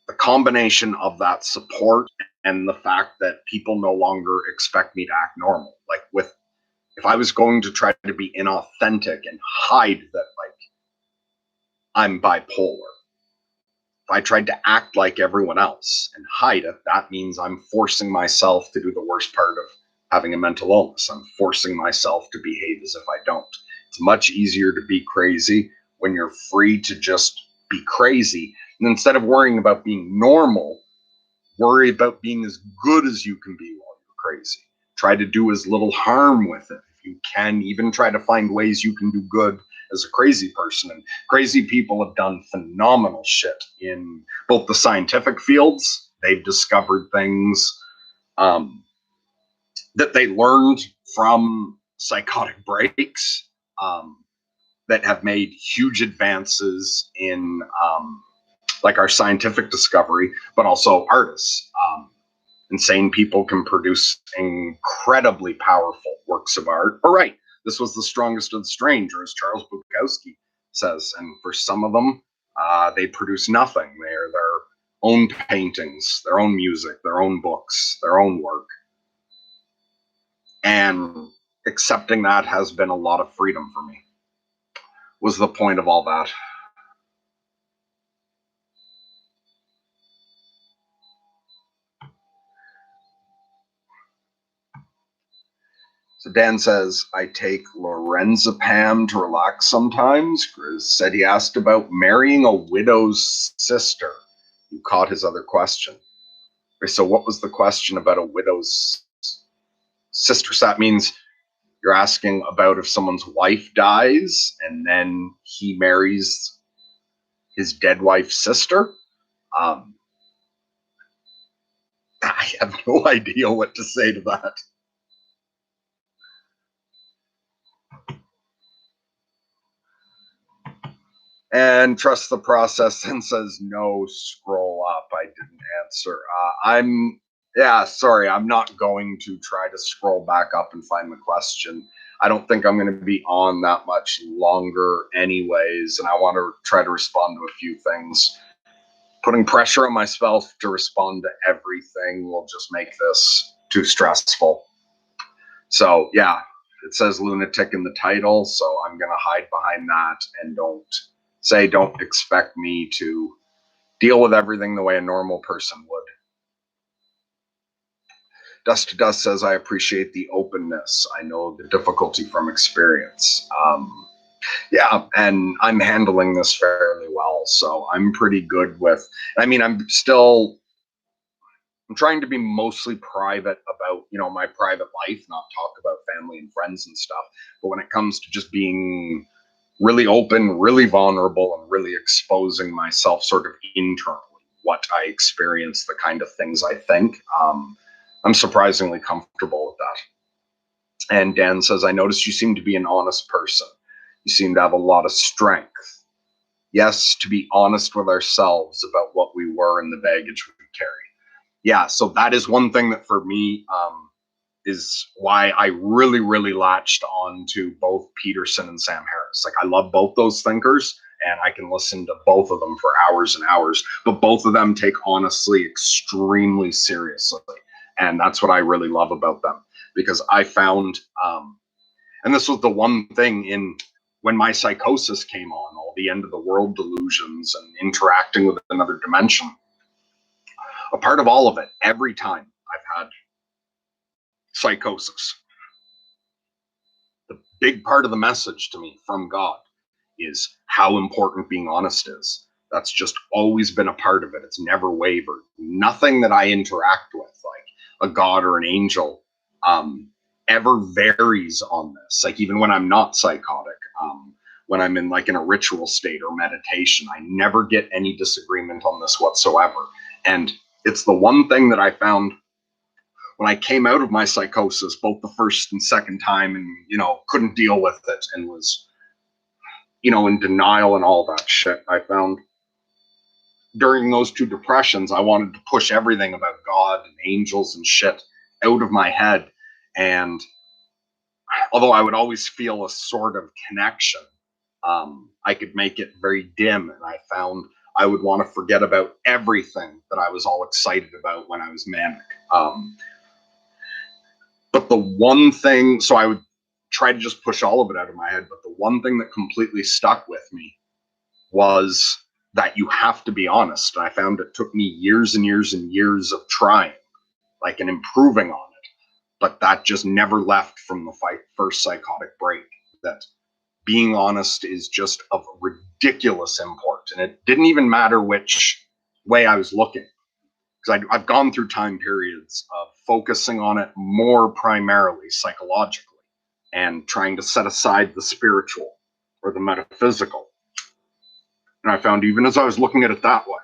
the combination of that support and the fact that people no longer expect me to act normal, like if I was going to try to be inauthentic and hide that, like, I'm bipolar, if I tried to act like everyone else and hide it, that means I'm forcing myself to do the worst part of having a mental illness. I'm forcing myself to behave as if I don't. It's much easier to be crazy when you're free to just be crazy. And instead of worrying about being normal, worry about being as good as you can be while you're crazy. Try to do as little harm with it. If you can, even try to find ways you can do good as a crazy person. And crazy people have done phenomenal shit in both the scientific fields. They've discovered things that they learned from psychotic breaks that have made huge advances in like our scientific discovery, but also artists. Insane people can produce incredibly powerful works of art. All right, this was the strongest of the strange, or as Charles Bukowski says. And for some of them, they produce nothing. They're their own paintings, their own music, their own books, their own work. And accepting that has been a lot of freedom for me. Was the point of all that. So Dan says, I take lorazepam to relax sometimes. Grizz said he asked about marrying a widow's sister. You caught his other question. Okay, so what was the question about a widow's sister? So that means you're asking about if someone's wife dies and then he marries his dead wife's sister. I have no idea what to say to that. And trust the process and says no, scroll up. I didn't answer. Sorry, I'm not going to try to scroll back up and find the question. I don't think I'm going to be on that much longer anyways, and I want to try to respond to a few things. Putting pressure on myself to respond to everything will just make this too stressful. So yeah, it says lunatic in the title, so I'm going to hide behind that and don't expect me to deal with everything the way a normal person would. Dust to Dust says, I appreciate the openness. I know the difficulty from experience. Yeah, and I'm handling this fairly well, so I'm pretty good with, I'm trying to be mostly private about, my private life, not talk about family and friends and stuff. But when it comes to just being really open, really vulnerable, and really exposing myself sort of internally, what I experience, the kind of things I think, I'm surprisingly comfortable with that. And Dan says, I noticed you seem to be an honest person. You seem to have a lot of strength. Yes, to be honest with ourselves about what we were and the baggage we carry. Yeah, so that is one thing that for me is why I really, really latched on to both Peterson and Sam Harris. Like, I love both those thinkers, and I can listen to both of them for hours and hours, but both of them take honesty extremely seriously. And that's what I really love about them, because I found, and this was the one thing when my psychosis came on, all the end of the world delusions and interacting with another dimension, a part of all of it, every time I've had psychosis, the big part of the message to me from God is how important being honest is. That's just always been a part of it. It's never wavered. Nothing that I interact with, like a god or an angel, ever varies on this. Like, even when I'm not psychotic, when I'm in a ritual state or meditation, I never get any disagreement on this whatsoever. And it's the one thing that I found when I came out of my psychosis, both the first and second time, and, couldn't deal with it and was, in denial and all that shit. I found during those two depressions, I wanted to push everything about God and angels and shit out of my head. And although I would always feel a sort of connection, I could make it very dim. And I found I would want to forget about everything that I was all excited about when I was manic. But the one thing, so I would try to just push all of it out of my head. But the one thing that completely stuck with me was that you have to be honest. And I found it took me years and years and years of trying, and improving on it. But that just never left from the first psychotic break, that being honest is just of ridiculous import. And it didn't even matter which way I was looking. Because I've gone through time periods of focusing on it more primarily psychologically and trying to set aside the spiritual or the metaphysical. And I found even as I was looking at it that way,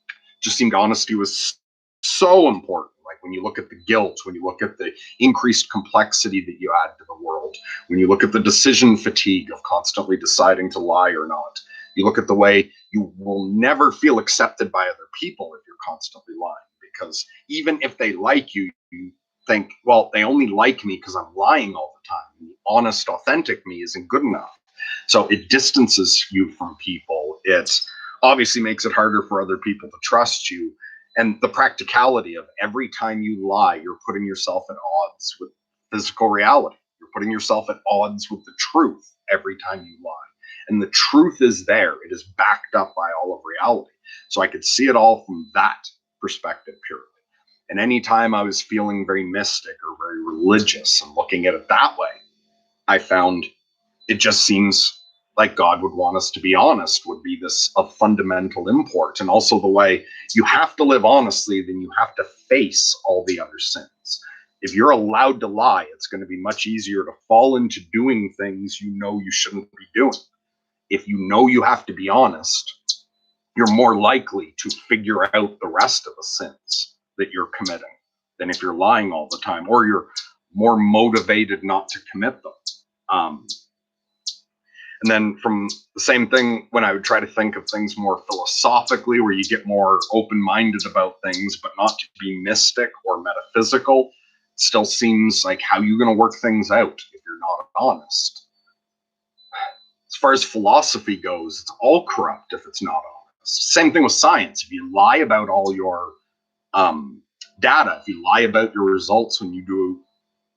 it just seemed honesty was so important. Like, when you look at the guilt, when you look at the increased complexity that you add to the world, when you look at the decision fatigue of constantly deciding to lie or not, you look at the way you will never feel accepted by other people if you're constantly lying. Because even if they like you, you think, well, they only like me because I'm lying all the time. The honest, authentic me isn't good enough. So it distances you from people. It obviously makes it harder for other people to trust you. And the practicality of every time you lie, you're putting yourself at odds with physical reality. You're putting yourself at odds with the truth every time you lie. And the truth is there. It is backed up by all of reality. So I could see it all from that perspective purely. And anytime I was feeling very mystic or very religious and looking at it that way, I found it just seems like God would want us to be honest, would be this of fundamental import. And also the way you have to live honestly, then you have to face all the other sins. If you're allowed to lie, it's going to be much easier to fall into doing things you know you shouldn't be doing. If you know you have to be honest, you're more likely to figure out the rest of the sins that you're committing. than if you're lying all the time, or you're more motivated not to commit them. And then from the same thing, when I would try to think of things more philosophically, where you get more open-minded about things, but not to be mystic or metaphysical, it still seems like how you're going to work things out if you're not honest. As far as philosophy goes, it's all corrupt if it's not honest. Same thing with science. If you lie about all your data, if you lie about your results when you do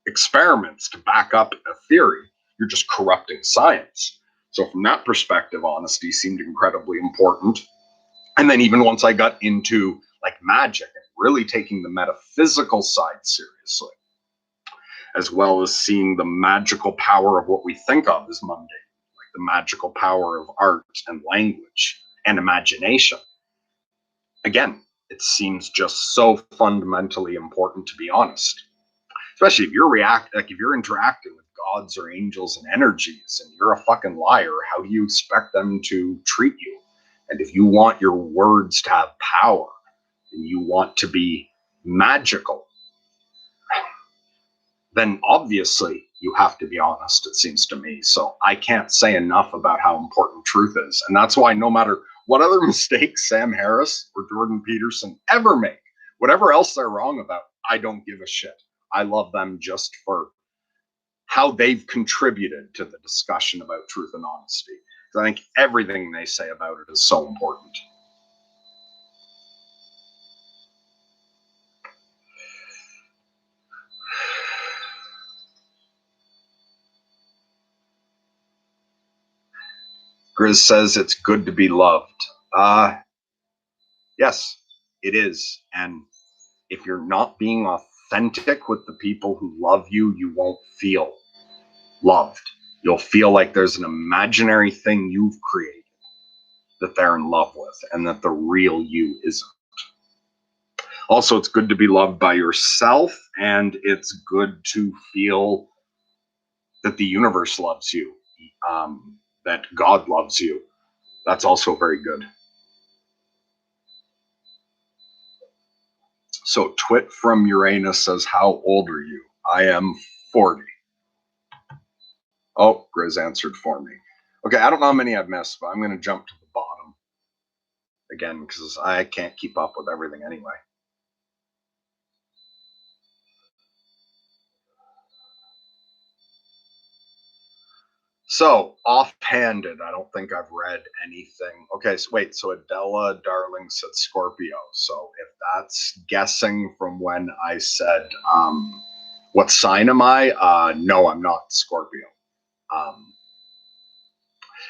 experiments to back up a theory, you're just corrupting science. So from that perspective, honesty seemed incredibly important. And then even once I got into like magic and really taking the metaphysical side seriously, as well as seeing the magical power of what we think of as mundane, like the magical power of art and language and imagination. Again, it seems just so fundamentally important to be honest. Especially if you're if you're interacting with gods or angels and energies and you're a fucking liar, how do you expect them to treat you? And if you want your words to have power and you want to be magical, then obviously you have to be honest, it seems to me. So I can't say enough about how important truth is. And that's why no matter what other mistakes Sam Harris or Jordan Peterson ever make, whatever else they're wrong about, I don't give a shit. I love them just for how they've contributed to the discussion about truth and honesty. I think everything they say about it is so important. Grizz says it's good to be loved. Yes, it is. And if you're not being authentic with the people who love you, you won't feel loved. You'll feel like there's an imaginary thing you've created that they're in love with and that the real you isn't. Also, it's good to be loved by yourself, and it's good to feel that the universe loves you, that God loves you. That's also very good. So Twit from Uranus says, how old are you? I am 40. Oh, Grizz answered for me. Okay, I don't know how many I've missed, but I'm going to jump to the bottom again because I can't keep up with everything anyway. So, offhanded, I don't think I've read anything. Okay, so wait, so Adela Darling said Scorpio. So if that's guessing from when I said, what sign am I? No, I'm not Scorpio.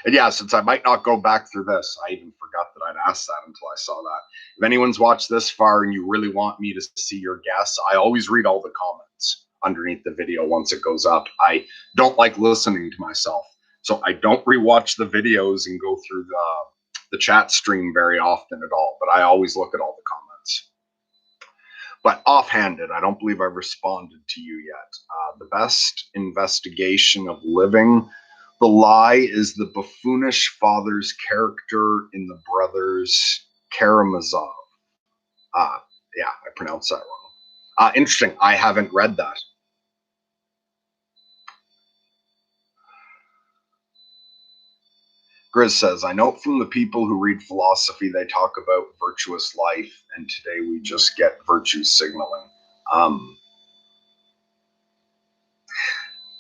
And yeah, since I might not go back through this, I even forgot that I'd asked that until I saw that. If anyone's watched this far and you really want me to see your guess, I always read all the comments underneath the video once it goes up. I don't like listening to myself, so I don't rewatch the videos and go through the chat stream very often at all, but I always look at all the comments. But offhanded, I don't believe I've responded to you yet. The best investigation of living. The lie is the buffoonish father's character in the brothers Karamazov. Yeah, I pronounced that wrong. Interesting. I haven't read that. Grizz says, I know from the people who read philosophy, they talk about virtuous life, and today we just get virtue signaling.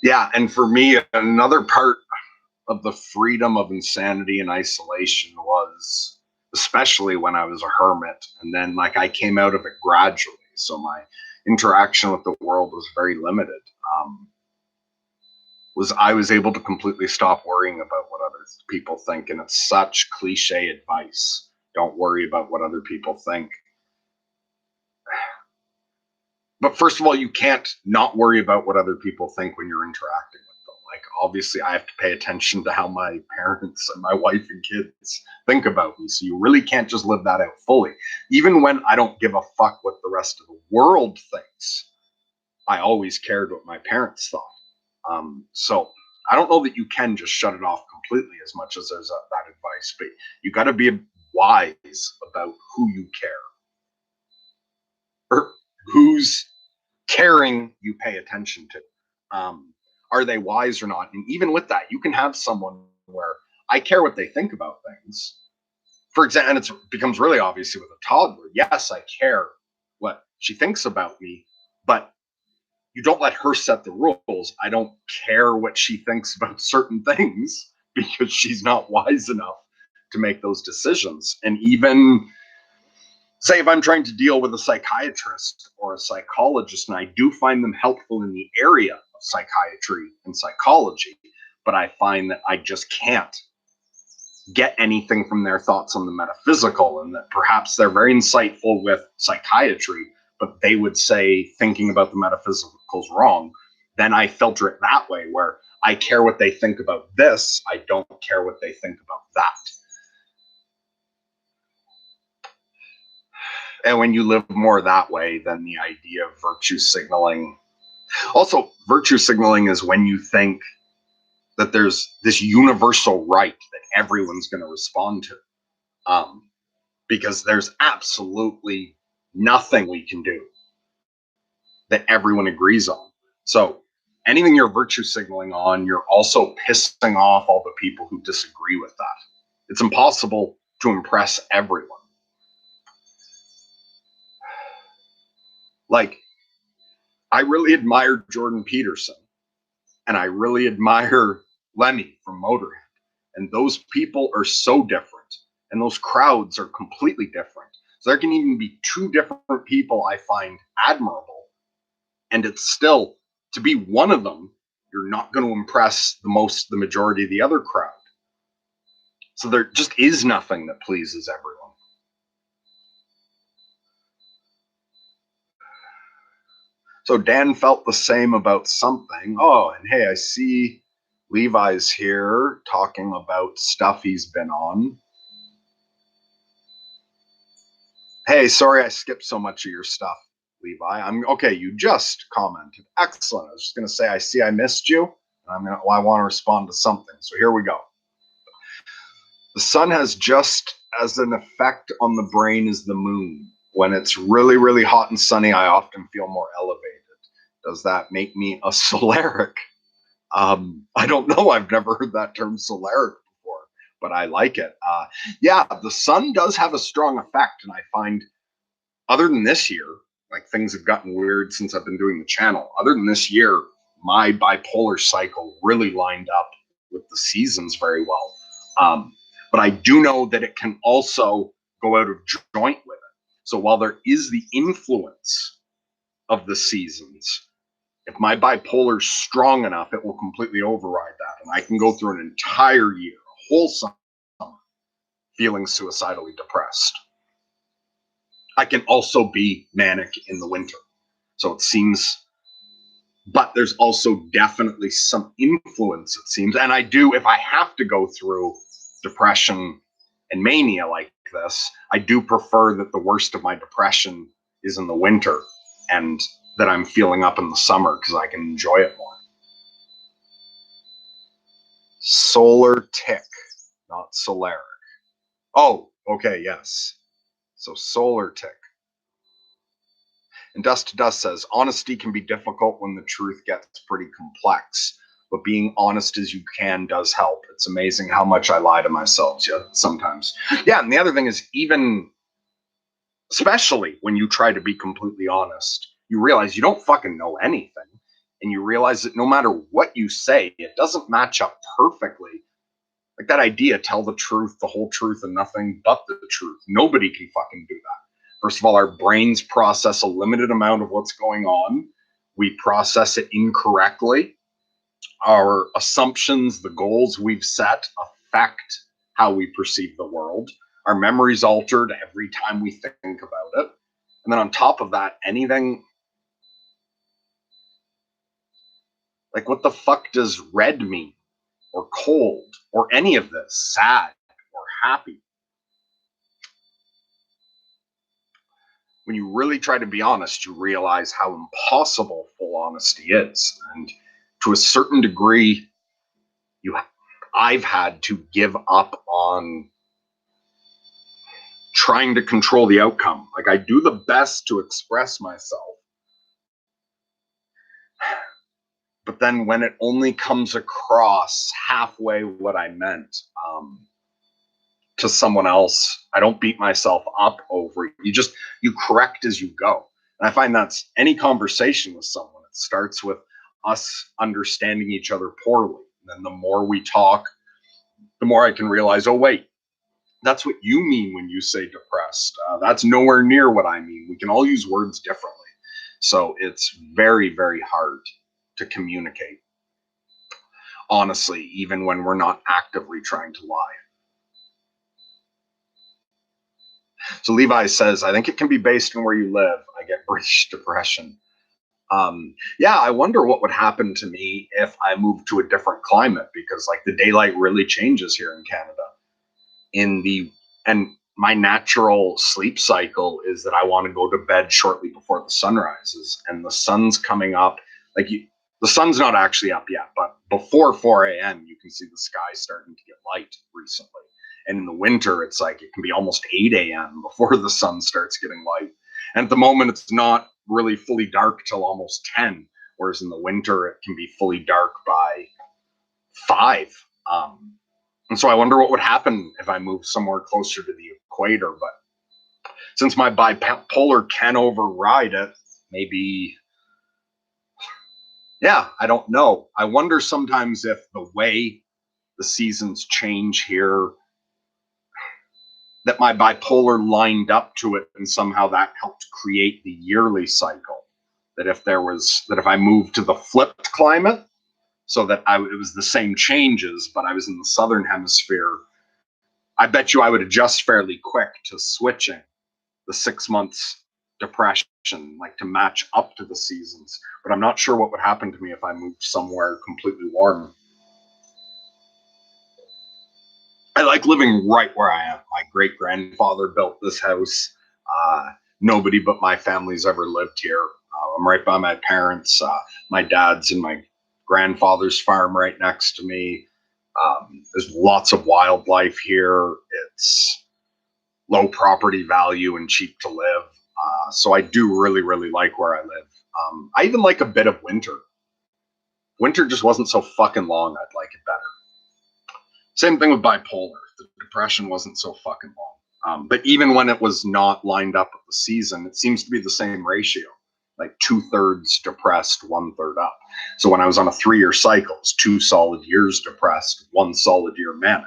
Yeah, and for me, another part of the freedom of insanity and isolation was, especially when I was a hermit, and then like I came out of it gradually, so my interaction with the world was very limited. I was able to completely stop worrying about what other people think, and it's such cliche advice. Don't worry about what other people think. But first of all, you can't not worry about what other people think when you're interacting with them. Like, obviously, I have to pay attention to how my parents and my wife and kids think about me. So you really can't just live that out fully. Even when I don't give a fuck what the rest of the world thinks, I always cared what my parents thought. So I don't know that you can just shut it off completely as much as there's that advice, but you got to be wise about who you care or whose Caring, you pay attention to. Are they wise or not? And even with that, you can have someone where I care what they think about things. For example, and it becomes really obvious with a toddler. Yes, I care what she thinks about me, but you don't let her set the rules. I don't care what she thinks about certain things because she's not wise enough to make those decisions. And even say if I'm trying to deal with a psychiatrist or a psychologist, and I do find them helpful in the area of psychiatry and psychology, but I find that I just can't get anything from their thoughts on the metaphysical, and that perhaps they're very insightful with psychiatry, but they would say thinking about the metaphysical is wrong. Then I filter it that way, where I care what they think about this, I don't care what they think about that. And when you live more that way, then the idea of virtue signaling. Also, virtue signaling is when you think that there's this universal right that everyone's going to respond to. Because there's absolutely nothing we can do that everyone agrees on. So anything you're virtue signaling on, you're also pissing off all the people who disagree with that. It's impossible to impress everyone. Like, I really admire Jordan Peterson, and I really admire Lemmy from Motorhead. And those people are so different, and those crowds are completely different. So there can even be two different people I find admirable, and it's still, to be one of them, you're not going to impress the majority of the other crowd. So there just is nothing that pleases everyone. So Dan felt the same about something. Oh, and hey, I see Levi's here talking about stuff he's been on. Hey, sorry I skipped so much of your stuff, Levi. I'm okay. You just commented. Excellent. I was just going to say, I missed you. And I want to respond to something. So here we go. The sun has just as an effect on the brain as the moon. When it's really, really hot and sunny, I often feel more elevated. Does that make me a solaric? I don't know. I've never heard that term solaric before, but I like it. Yeah, the sun does have a strong effect. And I find, other than this year, like things have gotten weird since I've been doing the channel. Other than this year, my bipolar cycle really lined up with the seasons very well. But I do know that it can also go out of joint with it. So while there is the influence of the seasons, if my bipolar is strong enough, it will completely override that. And I can go through an entire year, a whole summer, feeling suicidally depressed. I can also be manic in the winter. So it seems, but there's also definitely some influence, it seems. And I do, if I have to go through depression and mania like this, I do prefer that the worst of my depression is in the winter and that I'm feeling up in the summer because I can enjoy it more. Solar tick, not solaric. Oh, okay, yes. So solar tick. And Dust to Dust says, honesty can be difficult when the truth gets pretty complex, but being honest as you can does help. It's amazing how much I lie to myself sometimes. Yeah, and the other thing is, even, especially when you try to be completely honest, you realize you don't fucking know anything. And you realize that no matter what you say, it doesn't match up perfectly. Like that idea, tell the truth, the whole truth, and nothing but the truth. Nobody can fucking do that. First of all, our brains process a limited amount of what's going on. We process it incorrectly. Our assumptions, the goals we've set, affect how we perceive the world. Our memory's altered every time we think about it. And then on top of that, anything like, what the fuck does red mean? Or cold? Or any of this? Sad or happy? When you really try to be honest, you realize how impossible full honesty is. And to a certain degree, I've had to give up on trying to control the outcome. Like, I do the best to express myself, But then when it only comes across halfway what I meant to someone else, I don't beat myself up over it. You correct as you go. And I find that's any conversation with someone. It starts with us understanding each other poorly. And then the more we talk, the more I can realize, oh, wait, that's what you mean when you say depressed. That's nowhere near what I mean. We can all use words differently. So it's very, very hard to communicate, honestly, even when we're not actively trying to lie. So Levi says, I think it can be based on where you live. I get British depression. Yeah, I wonder what would happen to me if I moved to a different climate, because like the daylight really changes here in Canada. And my natural sleep cycle is that I want to go to bed shortly before the sun rises, and the sun's coming up. The sun's not actually up yet, but before 4 a.m. you can see the sky starting to get light recently. And in the winter, it's like it can be almost 8 a.m. before the sun starts getting light. And at the moment, it's not really fully dark till almost 10, whereas in the winter, it can be fully dark by 5. And so I wonder what would happen if I moved somewhere closer to the equator. But since my bipolar can override it, maybe, yeah, I don't know. I wonder sometimes if the way the seasons change here, that my bipolar lined up to it, and somehow that helped create the yearly cycle. That if I moved to the flipped climate, so that it was the same changes, but I was in the southern hemisphere, I bet you I would adjust fairly quick to switching the 6 months depression, like to match up to the seasons. But I'm not sure what would happen to me if I moved somewhere completely warm. I like living right where I am. My great grandfather built this house. Nobody but my family's ever lived here. I'm right by my parents. My dad's and my grandfather's farm right next to me. There's lots of wildlife here. It's low property value and cheap to live. So I do really, really like where I live. I even like a bit of winter. Winter just wasn't so fucking long. I'd like it better. Same thing with bipolar. The depression wasn't so fucking long. But even when it was not lined up with the season, it seems to be the same ratio, like 2/3 depressed, 1/3 up. So when I was on a 3-year cycle, it was 2 solid years depressed, 1 solid year manic.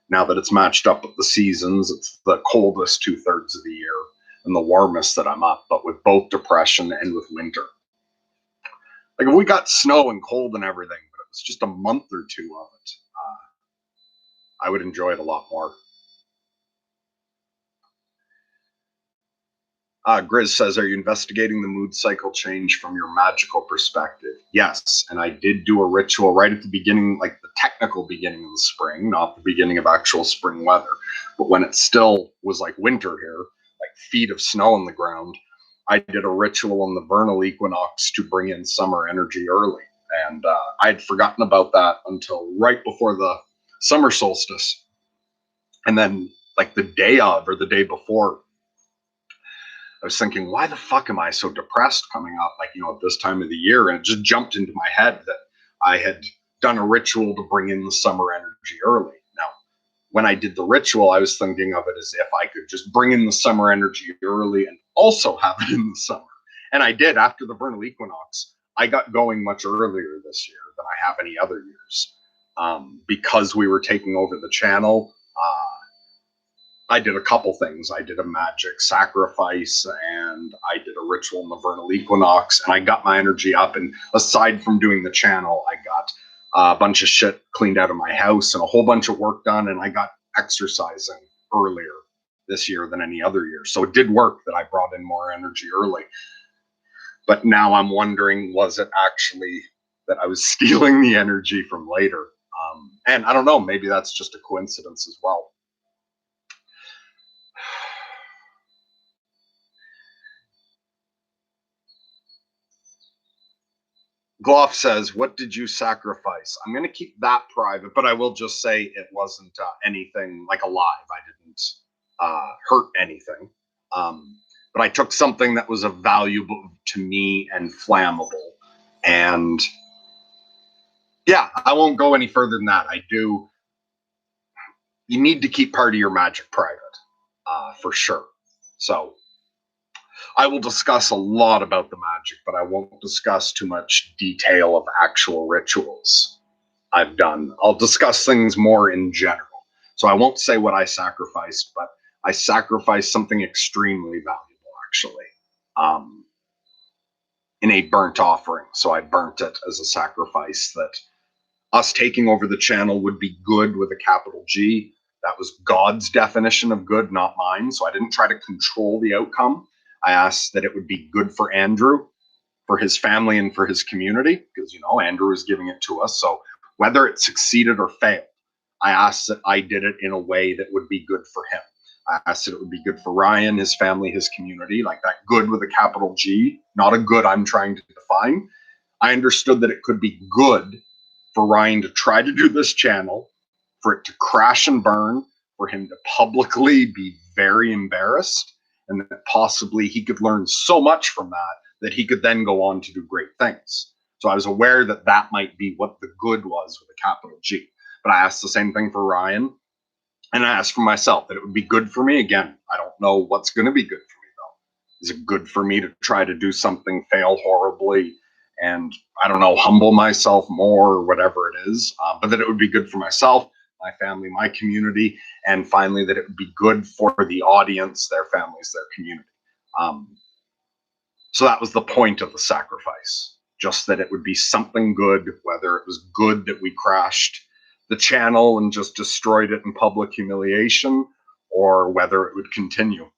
Now that it's matched up with the seasons, it's the coldest 2/3 of the year and the warmest that I'm up, but with both depression and with winter. Like if we got snow and cold and everything, but it was just a month or 2 of it, I would enjoy it a lot more. Grizz says, are you investigating the mood cycle change from your magical perspective? Yes, and I did do a ritual right at the beginning, like the technical beginning of the spring, not the beginning of actual spring weather. But when it still was like winter here, like feet of snow on the ground, I did a ritual on the vernal equinox to bring in summer energy early. And I'd forgotten about that until right before the summer solstice. And then like the day of or the day before, I was thinking, why the fuck am I so depressed coming up, like, at this time of the year? And it just jumped into my head that I had done a ritual to bring in the summer energy early. Now, when I did the ritual, I was thinking of it as if I could just bring in the summer energy early and also have it in the summer. And I did. After the vernal equinox, I got going much earlier this year than I have any other years. Because we were taking over the channel, I did a couple things. I did a magic sacrifice and I did a ritual in the vernal equinox, and I got my energy up. And aside from doing the channel, I got a bunch of shit cleaned out of my house and a whole bunch of work done. And I got exercising earlier this year than any other year. So it did work that I brought in more energy early. But now I'm wondering, was it actually that I was stealing the energy from later? And I don't know, maybe that's just a coincidence as well. Gloff says, what did you sacrifice? I'm going to keep that private, but I will just say it wasn't anything like alive. I didn't hurt anything. But I took something that was valuable to me and flammable. And Yeah, I won't go any further than that. You need to keep part of your magic private, for sure. So I will discuss a lot about the magic, but I won't discuss too much detail of actual rituals I've done. I'll discuss things more in general. So I won't say what I sacrificed, but I sacrificed something extremely valuable, actually, um, in a burnt offering. So I burnt it as a sacrifice that us taking over the channel would be good with a capital G. That was God's definition of good, not mine. So I didn't try to control the outcome. I asked that it would be good for Andrew, for his family, and for his community, because, Andrew is giving it to us. So whether it succeeded or failed, I asked that I did it in a way that would be good for him. I asked that it would be good for Ryan, his family, his community, like that good with a capital G, not a good I'm trying to define. I understood that it could be good for Ryan to try to do this channel, for it to crash and burn, for him to publicly be very embarrassed, and that possibly he could learn so much from that he could then go on to do great things. So I was aware that that might be what the good was with a capital G. But I asked the same thing for Ryan, and I asked for myself that it would be good for me. Again, I don't know what's going to be good for me, though. Is it good for me to try to do something, fail horribly, and I don't know, humble myself more or whatever it is, but that it would be good for myself, my family, my community, and finally that it would be good for the audience, their families, their community. So that was the point of the sacrifice, just that it would be something good, whether it was good that we crashed the channel and just destroyed it in public humiliation, or whether it would continue.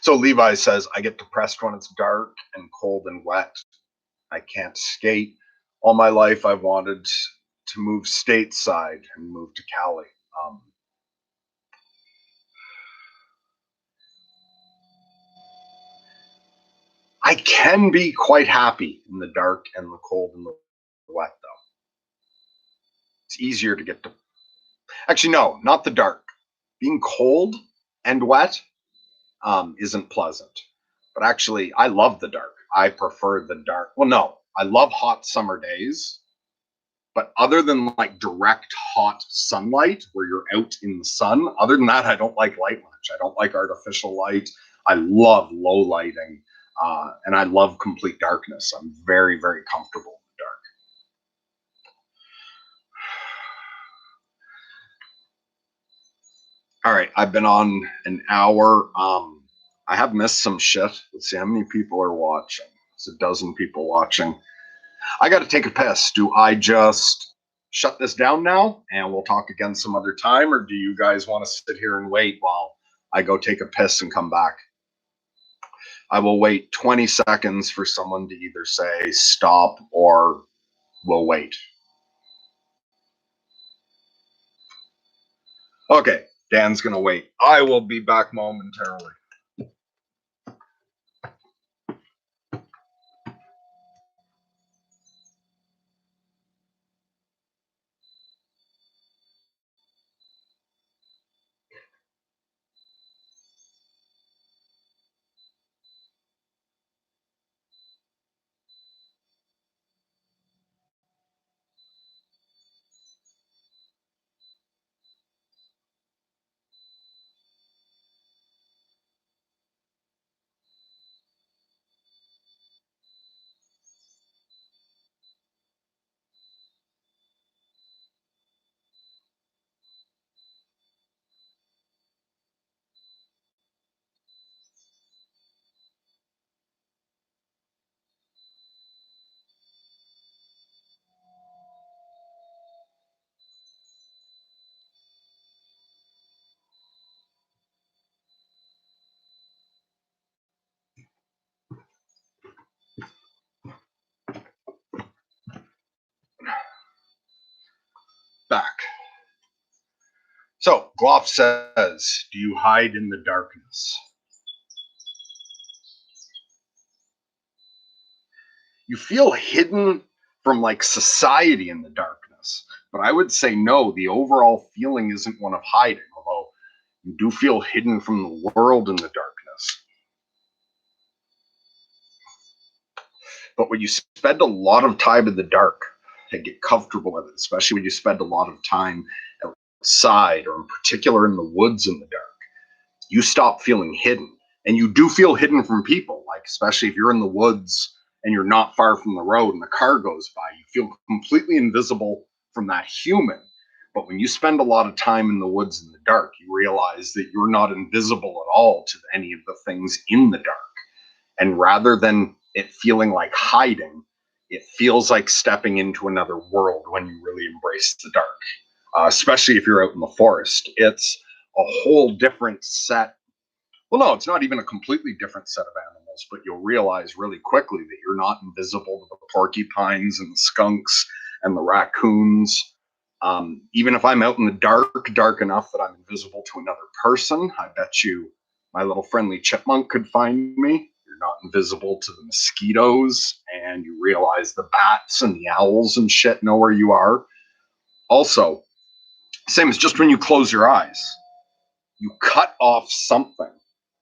So Levi says, I get depressed when it's dark and cold and wet. I can't skate. All my life, I've wanted to move stateside and move to Cali. Um, I can be quite happy in the dark and the cold and the wet, though. It's easier to get to. Actually, no, not the dark. Being cold and wet isn't pleasant. But actually, I love the dark. I prefer the dark. Well, no, I love hot summer days. But other than like direct hot sunlight where you're out in the sun, other than that, I don't like light much. I don't like artificial light. I love low lighting, and I love complete darkness. I'm very, very comfortable in the dark. All right, I've been on an hour. I have missed some shit. Let's see how many people are watching. It's a dozen people watching. I got to take a piss. Do I just shut this down now and we'll talk again some other time, or do you guys want to sit here and wait while I go take a piss and come back? I will wait 20 seconds for someone to either say stop or we'll wait. Okay, Dan's going to wait. I will be back momentarily. Back. So, Gloff says, do you hide in the darkness? You feel hidden from like society in the darkness. But I would say no, the overall feeling isn't one of hiding, although you do feel hidden from the world in the darkness. But when you spend a lot of time in the dark and get comfortable with it, especially when you spend a lot of time outside, or in particular in the woods in the dark, you stop feeling hidden. And you do feel hidden from people, like especially if you're in the woods and you're not far from the road and the car goes by, you feel completely invisible from that human. But when you spend a lot of time in the woods in the dark, you realize that you're not invisible at all to any of the things in the dark. And rather than it feeling like hiding, it feels like stepping into another world when you really embrace the dark, especially if you're out in the forest. It's a whole different set. Well, no, it's not even a completely different set of animals, but you'll realize really quickly that you're not invisible to the porcupines and the skunks and the raccoons. Even if I'm out in the dark enough that I'm invisible to another person, I bet you my little friendly chipmunk could find me. You're not invisible to the mosquitoes, and you realize the bats and the owls and shit know where you are. Also, same as just when you close your eyes, you cut off something.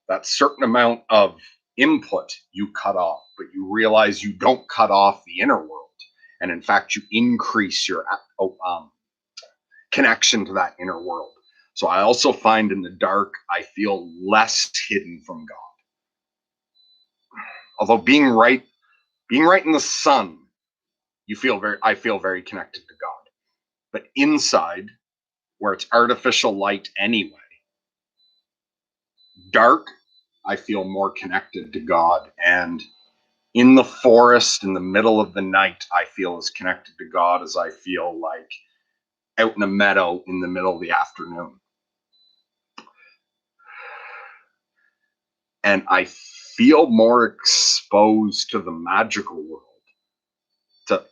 That certain amount of input you cut off, but you realize you don't cut off the inner world. And in fact, you increase your connection to that inner world. So I also find in the dark, I feel less hidden from God. Although being right in the sun, I feel very connected to God. But inside, where it's artificial light anyway, dark, I feel more connected to God. And in the forest, in the middle of the night, I feel as connected to God as I feel like out in a meadow in the middle of the afternoon. And I feel more exposed to the magical world. To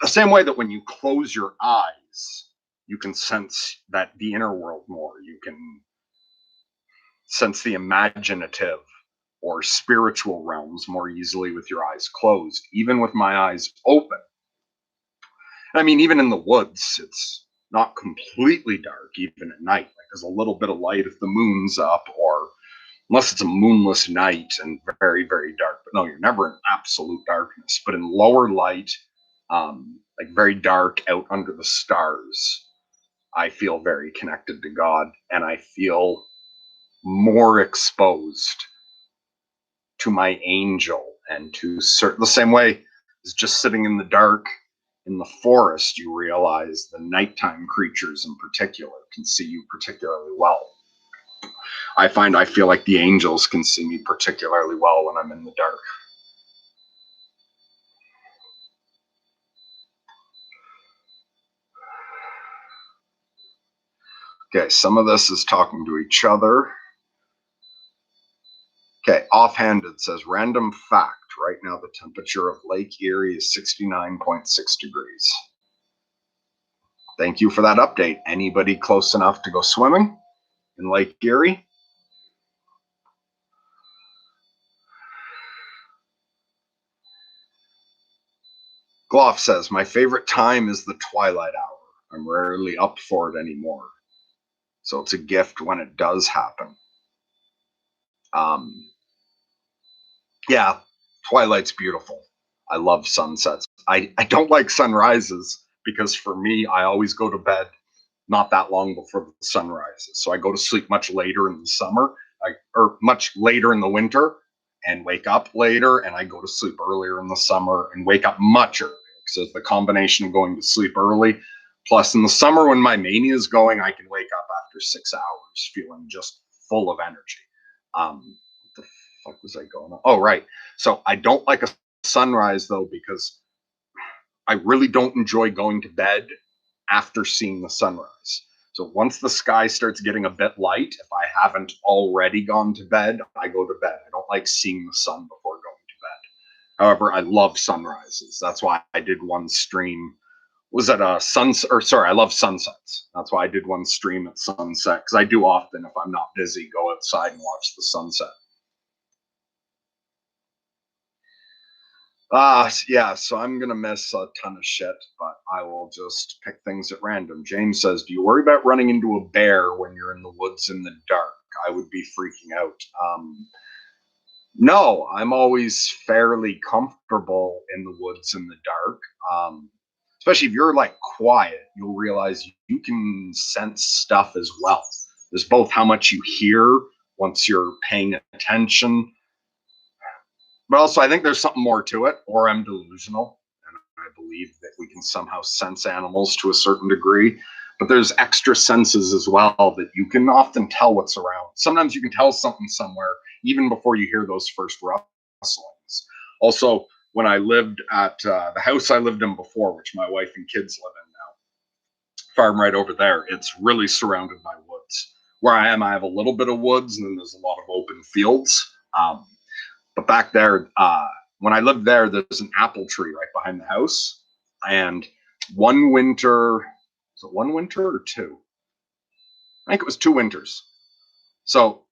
the same way that when you close your eyes, you can sense that the inner world more. You can sense the imaginative or spiritual realms more easily with your eyes closed, even with my eyes open. I mean, even in the woods, it's not completely dark, even at night. Like there's a little bit of light if the moon's up, or unless it's a moonless night and very, very dark. But no, you're never in absolute darkness. But in lower light, like very dark out under the stars, I feel very connected to God, and I feel more exposed to my angel and to the same way as just sitting in the dark in the forest, you realize the nighttime creatures in particular can see you particularly well. I feel like the angels can see me particularly well when I'm in the dark. Okay, some of this is talking to each other. Okay, offhand it says, random fact. Right now the temperature of Lake Erie is 69.6 degrees. Thank you for that update. Anybody close enough to go swimming in Lake Erie? Gloff says, my favorite time is the twilight hour. I'm rarely up for it anymore. So it's a gift when it does happen. Yeah, twilight's beautiful. I love sunsets. I don't like sunrises because for me, I always go to bed not that long before the sun rises. So I go to sleep much later in the summer, or much later in the winter, and wake up later. And I go to sleep earlier in the summer and wake up much earlier. So it's the combination of going to sleep early. Plus, in the summer, when my mania is going, I can wake up after 6 hours feeling just full of energy. What the fuck was I going on? Oh, right. So I don't like a sunrise, though, because I really don't enjoy going to bed after seeing the sunrise. So once the sky starts getting a bit light, if I haven't already gone to bed, I go to bed. I don't like seeing the sun before going to bed. However, I love sunrises. That's why I did one stream. Was it a sunset? Or sorry, I love sunsets. That's why I did one stream at sunset, because I do often, if I'm not busy, go outside and watch the sunset. Yeah, so I'm gonna miss a ton of shit, but I will just pick things at random. James says, "Do you worry about running into a bear when you're in the woods in the dark?" I would be freaking out. No, I'm always fairly comfortable in the woods in the dark. Especially if you're like quiet, you'll realize you can sense stuff as well. There's both how much you hear once you're paying attention, but also I think there's something more to it, or I'm delusional. I believe that we can somehow sense animals to a certain degree, but there's extra senses as well that you can often tell what's around. Sometimes you can tell something somewhere even before you hear those first rustlings. Also, when I lived at the house I lived in before, which my wife and kids live in now, farm right over there, it's really surrounded by woods. Where I am, I have a little bit of woods, and then there's a lot of open fields. Um, but back there, when I lived there, there's an apple tree right behind the house. And one winter, was it one winter or two? I think it was 2 winters. So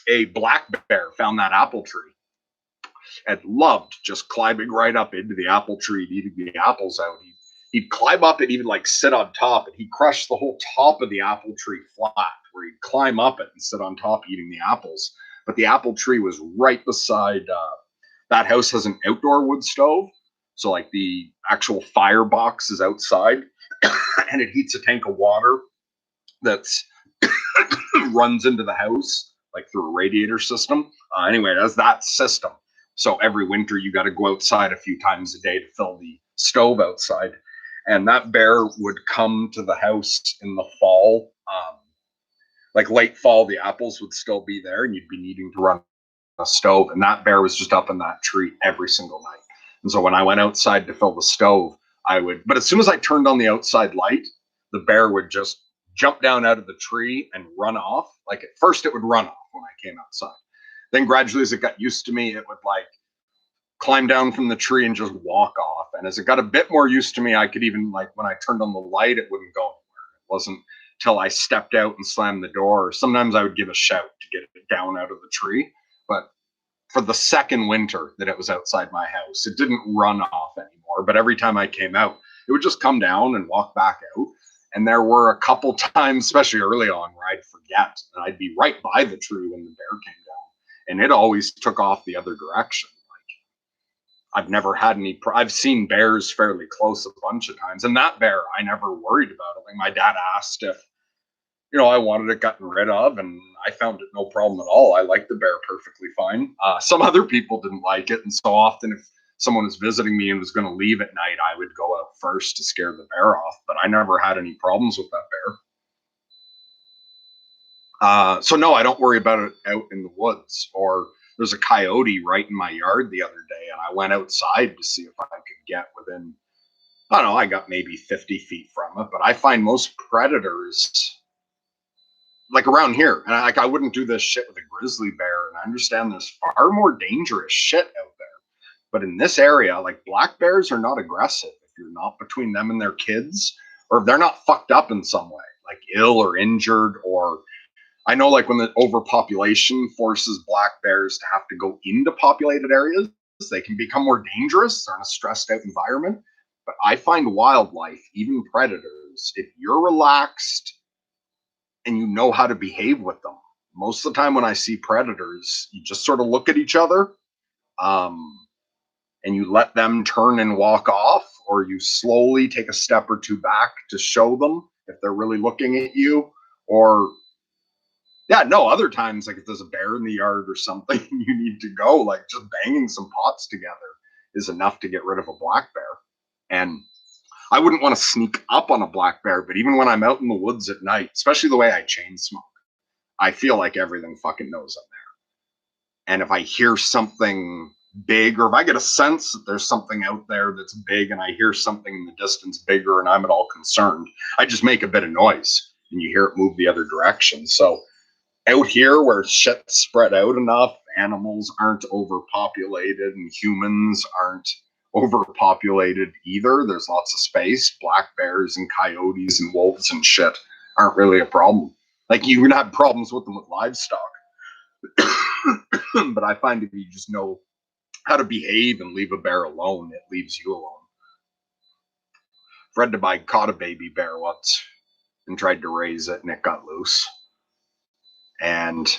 a black bear found that apple tree and loved just climbing right up into the apple tree and eating the apples out. He'd climb up and even like sit on top, and he'd crush the whole top of the apple tree flat, where he'd climb up it and sit on top eating the apples. But the apple tree was right beside that house has an outdoor wood stove. So like the actual firebox is outside and it heats a tank of water that's runs into the house like through a radiator system. Anyway, it has that system. So every winter you got to go outside a few times a day to fill the stove outside. And that bear would come to the house in the fall. Like late fall, the apples would still be there and you'd be needing to run a stove, and that bear was just up in that tree every single night. And so when I went outside to fill the stove, I would, but as soon as I turned on the outside light, the bear would just jump down out of the tree and run off. Like at first, it would run off when I came outside. Then gradually, as it got used to me, it would like climb down from the tree and just walk off. And as it got a bit more used to me, I could even like when I turned on the light, it wouldn't go anywhere. It wasn't till I stepped out and slammed the door. Sometimes I would give a shout to get it down out of the tree. But for the second winter that it was outside my house, it didn't run off anymore. But every time I came out, it would just come down and walk back out. And there were a couple times, especially early on, where I'd forget and I'd be right by the tree when the bear came down. And it always took off the other direction. I've never had any. I've seen bears fairly close a bunch of times, and that bear I never worried about it. Like my dad asked if I wanted it gotten rid of, and I found it no problem at all. I liked the bear perfectly fine. Some other people didn't like it, and so often if someone was visiting me and was going to leave at night, I would go out first to scare the bear off. But I never had any problems with that bear. So no, I don't worry about it out in the woods. Or there's a coyote right in my yard the other day, and I went outside to see if I could get within. I don't know. I got maybe 50 feet from it, but I find most predators like around here, and I wouldn't do this shit with a grizzly bear. And I understand there's far more dangerous shit out there, but in this area, like black bears are not aggressive if you're not between them and their kids, or if they're not fucked up in some way, like ill or injured. Or I know, like when the overpopulation forces black bears to have to go into populated areas, they can become more dangerous. They're in a stressed out environment. But I find wildlife, even predators, if you're relaxed and you know how to behave with them. Most of the time when I see predators, you just sort of look at each other, um, and you let them turn and walk off, or you slowly take a step or two back to show them if they're really looking at you. Or, yeah, no, other times, like if there's a bear in the yard or something, you need to go, like just banging some pots together is enough to get rid of a black bear. And I wouldn't want to sneak up on a black bear, but even when I'm out in the woods at night, especially the way I chain smoke, I feel like everything fucking knows I'm there. And if I hear something big, or if I get a sense that there's something out there that's big and I hear something in the distance bigger and I'm at all concerned, I just make a bit of noise and you hear it move the other direction. So out here where shit's spread out enough, animals aren't overpopulated and humans aren't overpopulated either. There's lots of space. Black bears and coyotes and wolves and shit aren't really a problem. Like you can have problems with them with livestock, but I find if you just know how to behave and leave a bear alone. It leaves you alone. Friend of mine caught a baby bear once and tried to raise it, and it got loose. And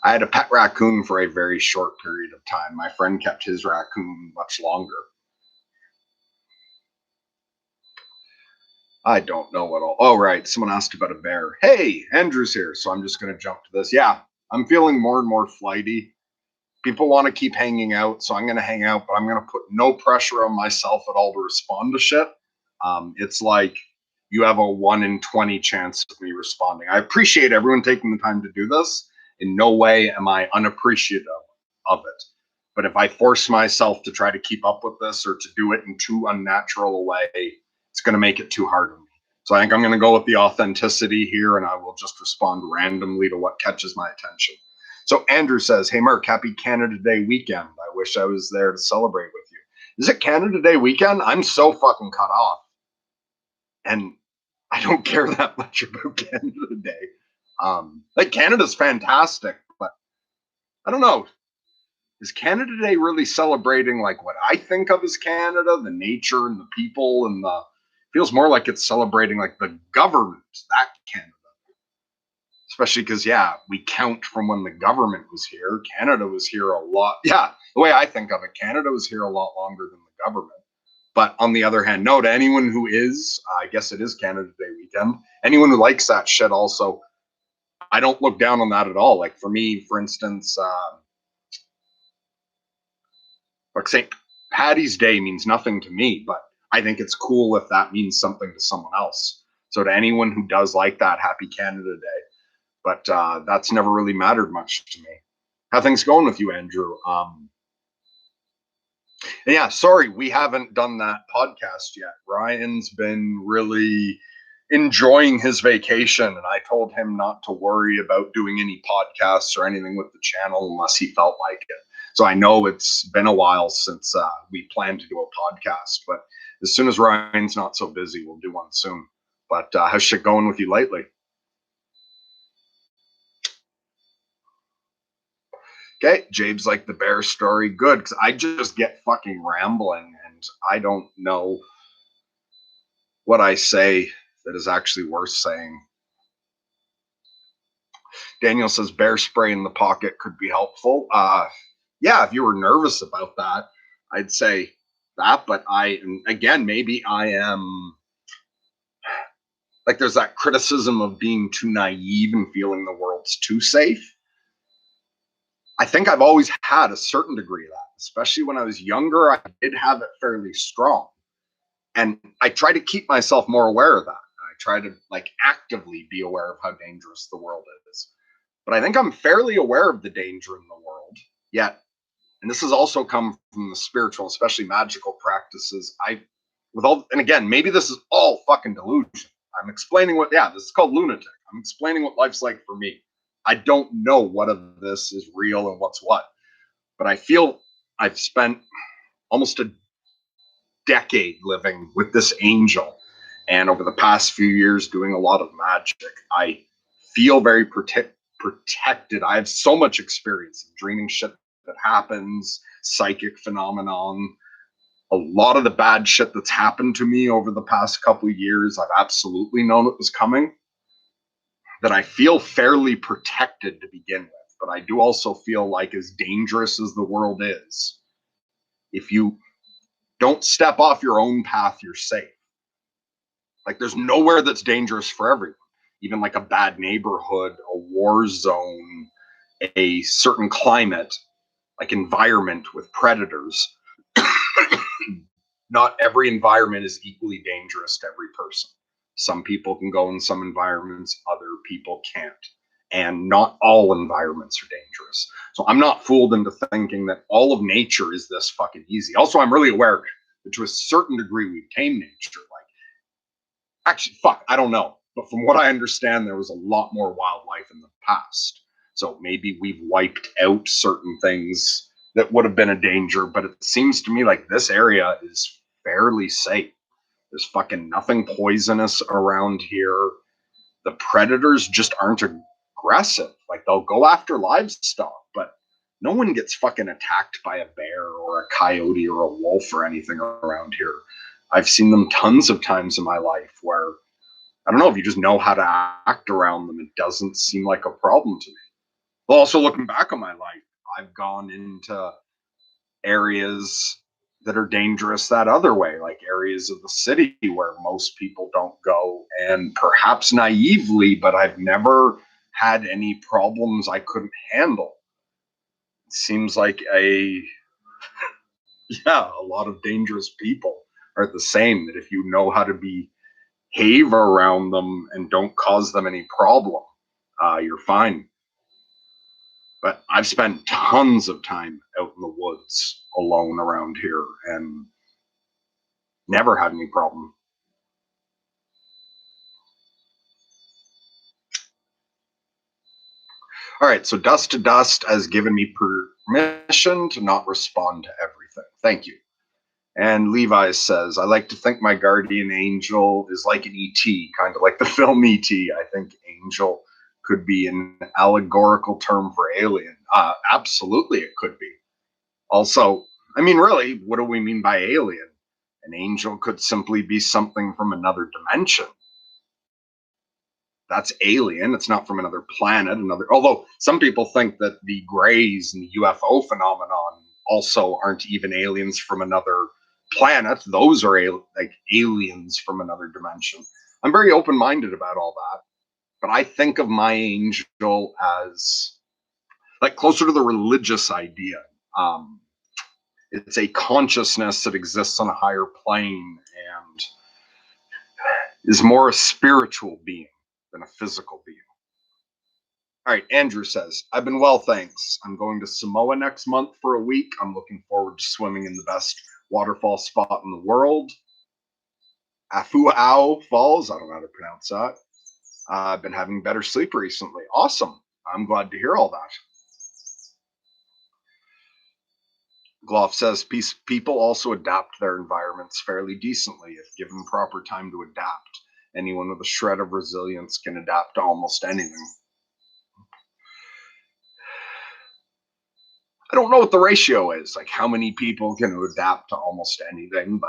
I had a pet raccoon for a very short period of time. My friend kept his raccoon much longer. I don't know what all. Oh, right. Someone asked about a bear. Hey, Andrew's here. So I'm just going to jump to this. Yeah, I'm feeling more and more flighty. People want to keep hanging out, so I'm going to hang out, but I'm going to put no pressure on myself at all to respond to shit. It's like you have a 1 in 20 chance of me responding. I appreciate everyone taking the time to do this. In no way am I unappreciative of it. But if I force myself to try to keep up with this or to do it in too unnatural a way, it's going to make it too hard on me. So I think I'm going to go with the authenticity here, and I will just respond randomly to what catches my attention. So Andrew says, hey, Mark, happy Canada Day weekend. I wish I was there to celebrate with you. Is it Canada Day weekend? I'm so fucking cut off. And I don't care that much about Canada Day. Like, Canada's fantastic, but I don't know. Is Canada Day really celebrating like what I think of as Canada, the nature and the people, and the feels more like it's celebrating like the government, that Canada. Especially because, yeah, we count from when the government was here. Canada was here a lot. Yeah, the way I think of it, Canada was here a lot longer than the government. But on the other hand, no, to anyone who is, I guess it is Canada Day weekend. Anyone who likes that shit also, I don't look down on that at all. Like for me, for instance, like St. Paddy's Day means nothing to me, but I think it's cool if that means something to someone else. So to anyone who does like that, happy Canada Day. But that's never really mattered much to me. How things going with you, Andrew? And yeah, sorry, we haven't done that podcast yet. Ryan's been really enjoying his vacation, and I told him not to worry about doing any podcasts or anything with the channel unless he felt like it. So I know it's been a while since we planned to do a podcast, but as soon as Ryan's not so busy, we'll do one soon. But how's shit going with you lately? Okay, Jabe's like the bear story. Good, because I just get fucking rambling and I don't know what I say that is actually worth saying. Daniel says bear spray in the pocket could be helpful. Yeah, if you were nervous about that, I'd say that. But again, maybe I am like there's that criticism of being too naive and feeling the world's too safe. I think I've always had a certain degree of that, especially when I was younger. I did have it fairly strong. And I try to keep myself more aware of that. I try to like actively be aware of how dangerous the world is. But I think I'm fairly aware of the danger in the world. Yet, and this has also come from the spiritual, especially magical practices. And again, maybe this is all fucking delusion. I'm explaining this is called Lunatic. I'm explaining what life's like for me. I don't know what of this is real and what's what. But I feel I've spent almost a decade living with this angel. And over the past few years doing a lot of magic, I feel very protected. I have so much experience in dreaming shit that happens, psychic phenomenon. A lot of the bad shit that's happened to me over the past couple of years, I've absolutely known it was coming. That I feel fairly protected to begin with. But I do also feel like as dangerous as the world is, if you don't step off your own path, you're safe. Like there's nowhere that's dangerous for everyone. Even like a bad neighborhood, a war zone, a certain climate, like environment with predators. Not every environment is equally dangerous to every person. Some people can go in some environments, other people can't. And not all environments are dangerous. So I'm not fooled into thinking that all of nature is this fucking easy. Also, I'm really aware that to a certain degree we've tamed nature. Actually, I don't know. But from what I understand, there was a lot more wildlife in the past. So maybe we've wiped out certain things that would have been a danger. But it seems to me like this area is fairly safe. There's fucking nothing poisonous around here. The predators just aren't aggressive. Like they'll go after livestock, but no one gets fucking attacked by a bear or a coyote or a wolf or anything around here. I've seen them tons of times in my life where, I don't know, if you just know how to act around them, it doesn't seem like a problem to me. Well, also looking back on my life, I've gone into areas that are dangerous that other way, like areas of the city where most people don't go, and perhaps naively, but I've never had any problems I couldn't handle. It seems like a lot of dangerous people are the same, that if you know how to behave around them and don't cause them any problem, you're fine. But I've spent tons of time out in the woods alone around here and never had any problem. All right, so Dust to Dust has given me permission to not respond to everything. Thank you. And Levi says, I like to think my guardian angel is like an ET, kind of like the film ET. I think angel could be an allegorical term for alien. Absolutely, it could be. Also, I mean, really, what do we mean by alien? An angel could simply be something from another dimension. That's alien. It's not from another planet. Although some people think that the grays and the UFO phenomenon also aren't even aliens from another planet. Those are like aliens from another dimension. I'm very open-minded about all that, but I think of my angel as like closer to the religious idea. It's a consciousness that exists on a higher plane and is more a spiritual being than a physical being. All right, Andrew says, I've been well, thanks. I'm going to Samoa next month for a week. I'm looking forward to swimming in the best waterfall spot in the world, Afua'au Falls. I don't know how to pronounce that. I've been having better sleep recently. Awesome. I'm glad to hear all that. Gloff says, people also adapt their environments fairly decently if given proper time to adapt. Anyone with a shred of resilience can adapt to almost anything. I don't know what the ratio is, like how many people can adapt to almost anything,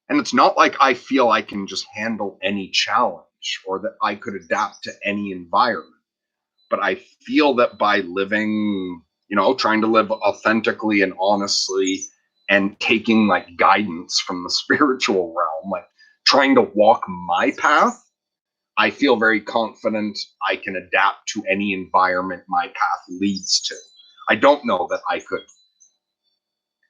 and it's not like I feel I can just handle any challenge or that I could adapt to any environment. But I feel that by living, trying to live authentically and honestly and taking like guidance from the spiritual realm, like trying to walk my path, I feel very confident I can adapt to any environment my path leads to. I don't know that I could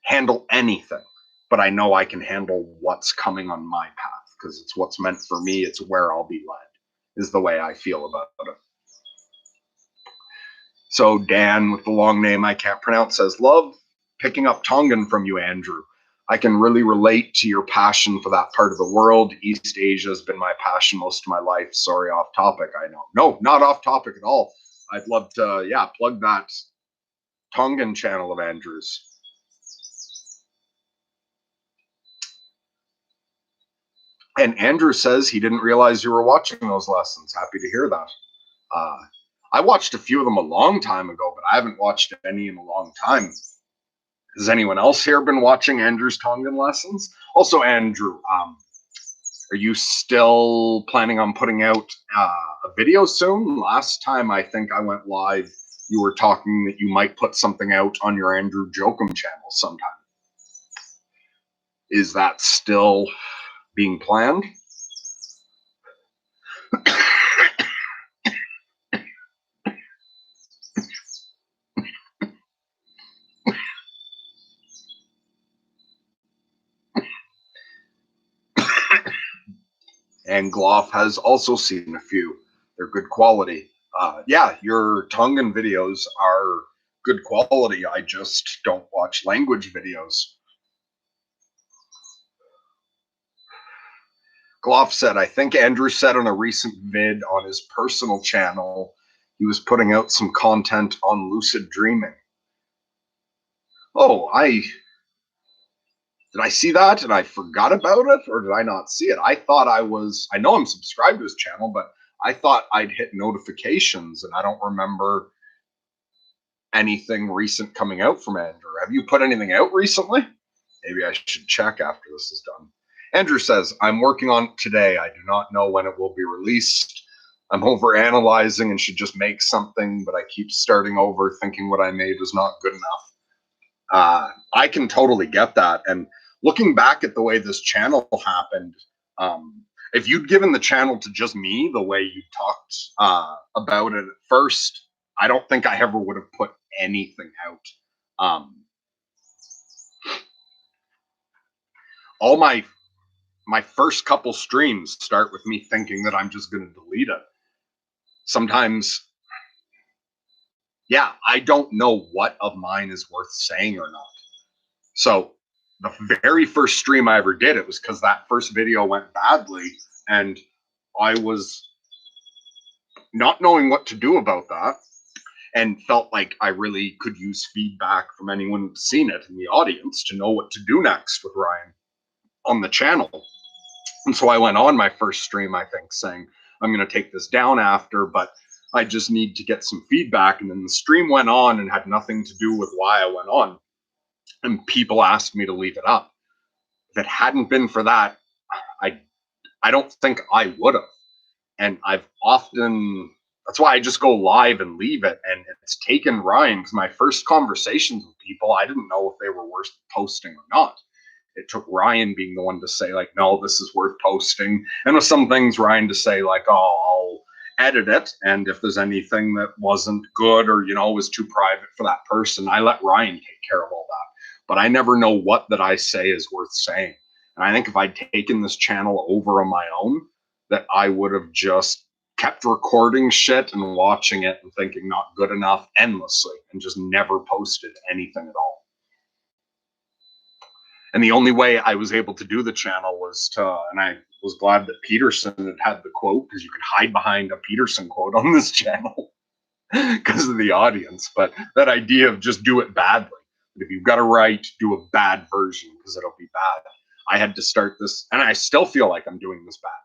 handle anything, but I know I can handle what's coming on my path because it's what's meant for me. It's where I'll be led, is the way I feel about it. So Dan, with the long name I can't pronounce, says, love picking up Tongan from you, Andrew. I can really relate to your passion for that part of the world. East Asia has been my passion most of my life. Sorry, off topic, I know. No, not off topic at all. I'd love to, plug that Tongan channel of Andrew's. And Andrew says he didn't realize you were watching those lessons. Happy to hear that. I watched a few of them a long time ago, but I haven't watched any in a long time. Has anyone else here been watching Andrew's Tongan lessons? Also, Andrew, are you still planning on putting out a video soon? Last time I think I went live, you were talking that you might put something out on your Andrew Jokum channel sometime. Is that still being planned? And Gloff has also seen a few. They're good quality. Your Tongan videos are good quality. I just don't watch language videos. Gloff said, I think Andrew said on a recent vid on his personal channel, he was putting out some content on lucid dreaming. Oh, did I see that and I forgot about it, or did I not see it? I know I'm subscribed to his channel, but I thought I'd hit notifications and I don't remember anything recent coming out from Andrew. Have you put anything out recently? Maybe I should check after this is done. Andrew says, I'm working on it today. I do not know when it will be released. I'm over analyzing and should just make something, but I keep starting over thinking what I made was not good enough. I can totally get that. And looking back at the way this channel happened, if you'd given the channel to just me the way you talked about it at first, I don't think I ever would have put anything out. All my first couple streams start with me thinking that I'm just going to delete it. Sometimes, yeah, I don't know what of mine is worth saying or not. So the very first stream I ever did, it was because that first video went badly, and I was not knowing what to do about that, and felt like I really could use feedback from anyone who's seen it in the audience to know what to do next with Ryan on the channel. And so I went on my first stream, I think, saying, I'm going to take this down after, but I just need to get some feedback. And then the stream went on and had nothing to do with why I went on. And people asked me to leave it up. If it hadn't been for that, I don't think I would have. And I've often, that's why I just go live and leave it. And it's taken Ryan, because my first conversations with people, I didn't know if they were worth posting or not. It took Ryan being the one to say, like, no, this is worth posting. And with some things, Ryan to say, like, oh, I'll edit it. And if there's anything that wasn't good or, was too private for that person, I let Ryan take care of all that. But I never know what that I say is worth saying. And I think if I'd taken this channel over on my own, that I would have just kept recording shit and watching it and thinking not good enough endlessly and just never posted anything at all. And the only way I was able to do the channel was and I was glad that Peterson had the quote, because you could hide behind a Peterson quote on this channel because of the audience. But that idea of just do it badly. If you've got to write, do a bad version because it'll be bad. I had to start this, and I still feel like I'm doing this badly.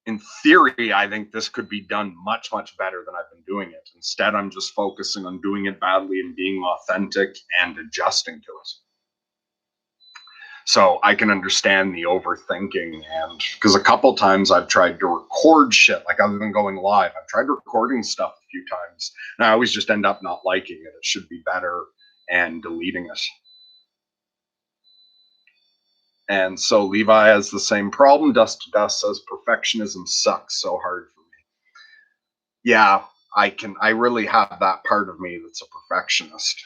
In theory, I think this could be done much, much better than I've been doing it. Instead, I'm just focusing on doing it badly and being authentic and adjusting to it. So I can understand the overthinking, and because a couple times I've tried to record shit, like other than going live, I've tried recording stuff a few times, and I always just end up not liking it. It should be better, and deleting it. And so Levi has the same problem. Dust to Dust says perfectionism sucks so hard for me. Yeah, I really have that part of me that's a perfectionist.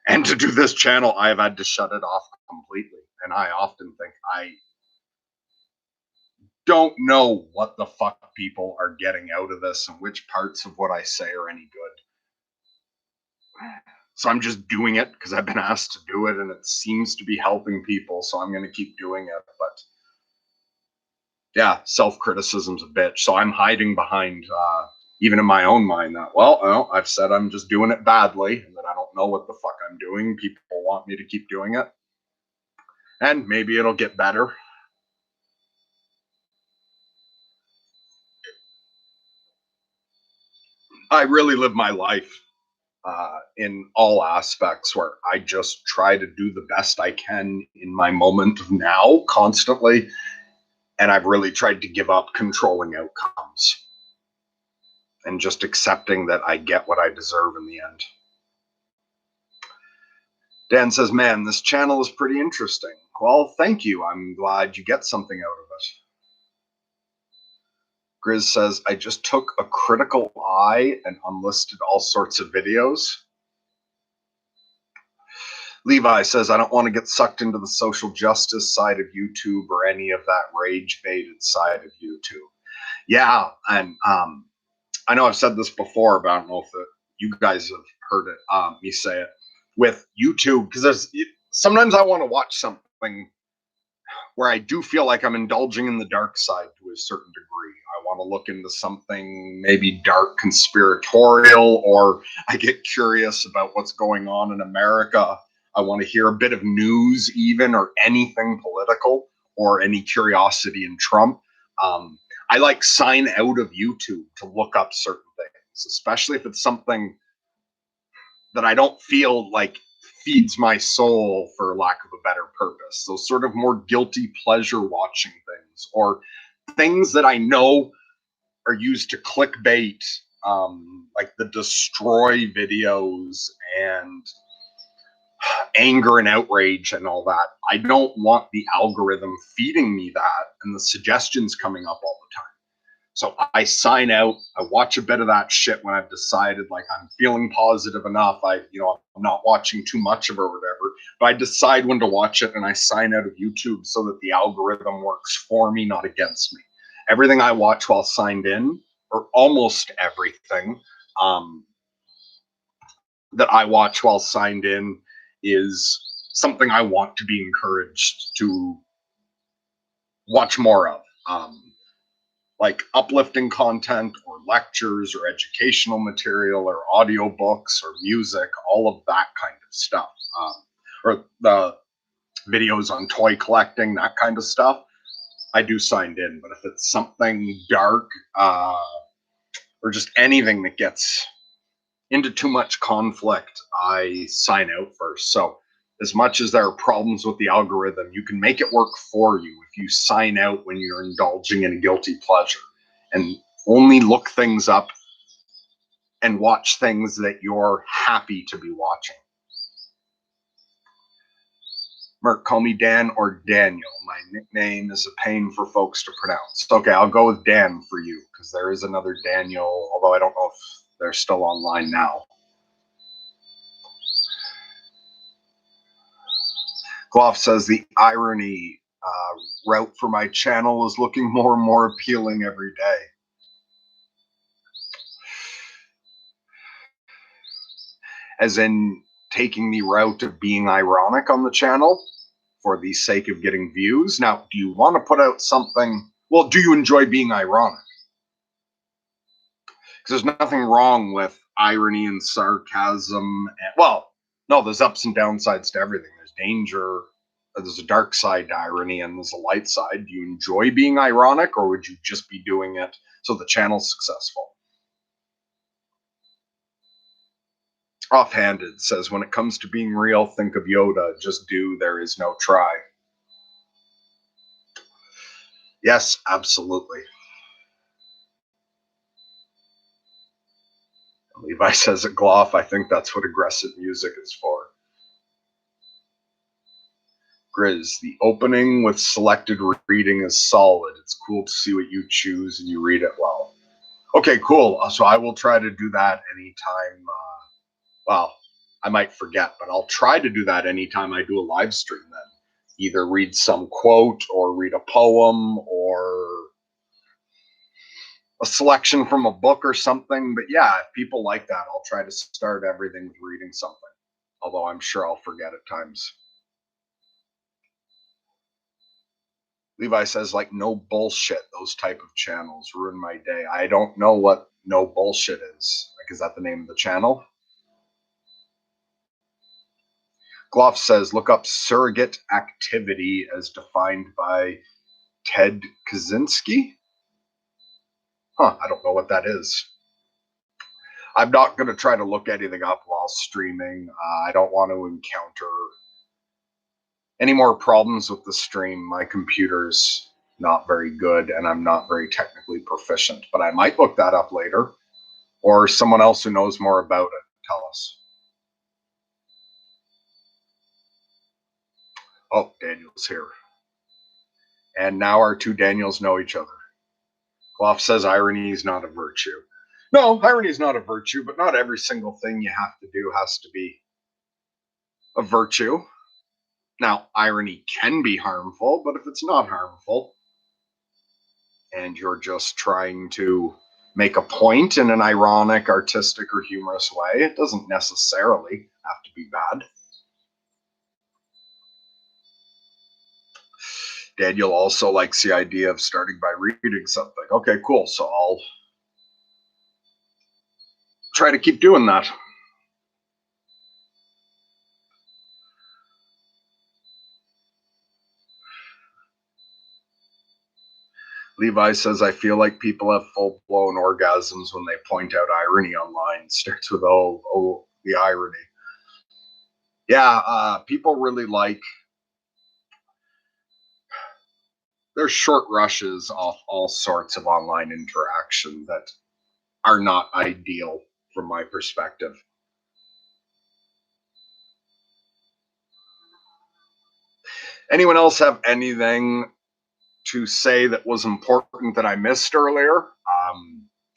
And to do this channel, I've had to shut it off completely. And I often think I don't know what the fuck people are getting out of this and which parts of what I say are any good. So I'm just doing it because I've been asked to do it and it seems to be helping people. So I'm going to keep doing it. But yeah, self-criticism's a bitch. So I'm hiding behind, even in my own mind, that, well, I've said I'm just doing it badly and that I don't know what the fuck I'm doing. People want me to keep doing it. And maybe it'll get better. I really live my life in all aspects where I just try to do the best I can in my moment of now constantly. And I've really tried to give up controlling outcomes and just accepting that I get what I deserve in the end. Dan says, man, this channel is pretty interesting. Well, thank you. I'm glad you get something out of it. Grizz says, I just took a critical eye and unlisted all sorts of videos. Levi says, I don't want to get sucked into the social justice side of YouTube or any of that rage-baited side of YouTube. Yeah, and I know I've said this before, but I don't know if you guys have heard it, me say it. With YouTube, because sometimes I want to watch something where I do feel like I'm indulging in the dark side to a certain degree. I want to look into something maybe dark conspiratorial, or I get curious about what's going on in America. I want to hear a bit of news even, or anything political, or any curiosity in Trump. I like sign out of YouTube to look up certain things, especially if it's something that I don't feel like feeds my soul, for lack of a better purpose. Those sort of more guilty pleasure watching things, or things that I know are used to clickbait, like the destroy videos and anger and outrage and all that. I don't want the algorithm feeding me that and the suggestions coming up all the time. So I sign out. I watch a bit of that shit when I've decided like I'm feeling positive enough. I'm not watching too much of it or whatever. But I decide when to watch it, and I sign out of YouTube so that the algorithm works for me, not against me. Everything I watch while signed in, or almost everything that I watch while signed in, is something I want to be encouraged to watch more of. Like uplifting content or lectures or educational material or audiobooks or music, all of that kind of stuff. Or the videos on toy collecting, that kind of stuff. I do signed in, but if it's something dark or just anything that gets into too much conflict, I sign out first. So as much as there are problems with the algorithm, you can make it work for you if you sign out when you're indulging in a guilty pleasure and only look things up and watch things that you're happy to be watching. Merc, call me Dan or Daniel. My nickname is a pain for folks to pronounce. Okay, I'll go with Dan for you, because there is another Daniel, although I don't know if they're still online now. Gloff says the irony route for my channel is looking more and more appealing every day. As in taking the route of being ironic on the channel for the sake of getting views. Now, do you want to put out something? Well, do you enjoy being ironic? Because there's nothing wrong with irony and sarcasm. Well, no, there's ups and downsides to everything. There's danger. There's a dark side to irony and there's a light side. Do you enjoy being ironic, or would you just be doing it so the channel's successful? Offhanded says, when it comes to being real, think of Yoda. Just do. There is no try. Yes, absolutely. Levi says at Gloff, I think that's what aggressive music is for. Grizz, the opening with selected reading is solid. It's cool to see what you choose and you read it well. Okay, cool. So I will try to do that anytime. Well, I might forget, but I'll try to do that anytime I do a live stream then. Either read some quote or read a poem or a selection from a book or something. But yeah, if people like that, I'll try to start everything with reading something. Although I'm sure I'll forget at times. Levi says, like, no bullshit, those type of channels ruin my day. I don't know what no bullshit is. Like, is that the name of the channel? Gloff says, look up surrogate activity as defined by Ted Kaczynski. Huh, I don't know what that is. I'm not going to try to look anything up while streaming. I don't want to encounter any more problems with the stream. My computer's not very good and I'm not very technically proficient, but I might look that up later, or someone else who knows more about it tell us. Oh, Daniel's here. And now our two Daniels know each other. Gloff says irony is not a virtue. No, irony is not a virtue, but not every single thing you have to do has to be a virtue. Now, irony can be harmful, but if it's not harmful and you're just trying to make a point in an ironic, artistic, or humorous way, it doesn't necessarily have to be bad. Daniel also likes the idea of starting by reading something. Okay, cool. So I'll try to keep doing that. Levi says, I feel like people have full-blown orgasms when they point out irony online. Starts with, oh, the irony. Yeah, people really like, there's short rushes off all sorts of online interaction that are not ideal from my perspective. Anyone else have anything to say that was important that I missed earlier?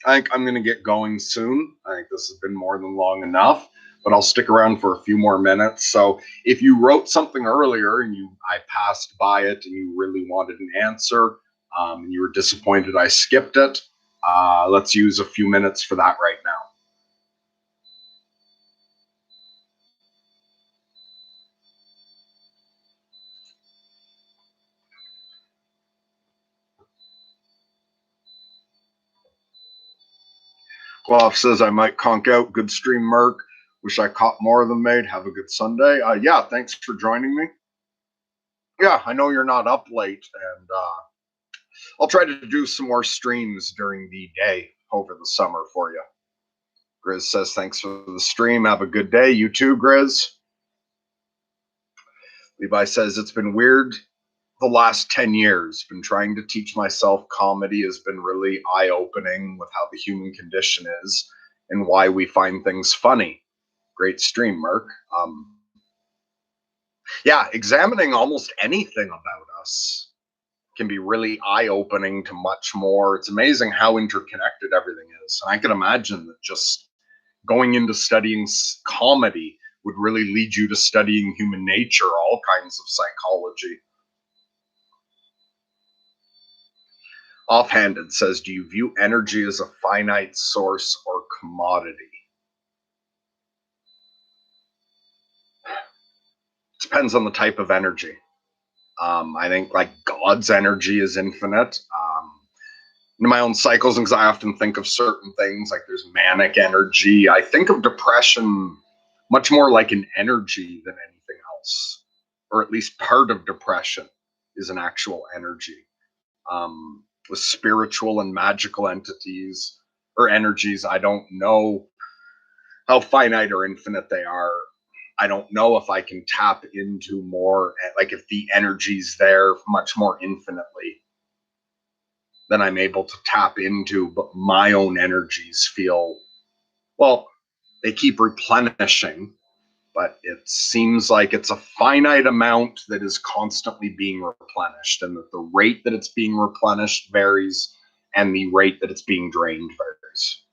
I think I'm going to get going soon. I think this has been more than long enough, but I'll stick around for a few more minutes. So if you wrote something earlier and I passed by it and you really wanted an answer, and you were disappointed I skipped it, let's use a few minutes for that right now. Gloff says I might conk out. Good stream, Merc. Wish I caught more of them, mate. Have a good Sunday. Yeah, thanks for joining me. Yeah, I know you're not up late, and I'll try to do some more streams during the day over the summer for you. Grizz says thanks for the stream. Have a good day. You too, Grizz. Levi says it's been weird the last 10 years. Been trying to teach myself comedy has been really eye-opening with how the human condition is and why we find things funny. Great stream, Merc. Yeah, examining almost anything about us can be really eye-opening to much more. It's amazing how interconnected everything is. And I can imagine that just going into studying comedy would really lead you to studying human nature, all kinds of psychology. Offhanded says, do you view energy as a finite source or commodity? Depends on the type of energy. I think like God's energy is infinite. In my own cycles, because I often think of certain things like there's manic energy. I think of depression much more like an energy than anything else, or at least part of depression is an actual energy. With spiritual and magical entities or energies, I don't know how finite or infinite they are. I don't know if I can tap into more, like if the energy's there much more infinitely than I'm able to tap into, but my own energies feel, well, they keep replenishing, but it seems like it's a finite amount that is constantly being replenished, and that the rate that it's being replenished varies, and the rate that it's being drained varies.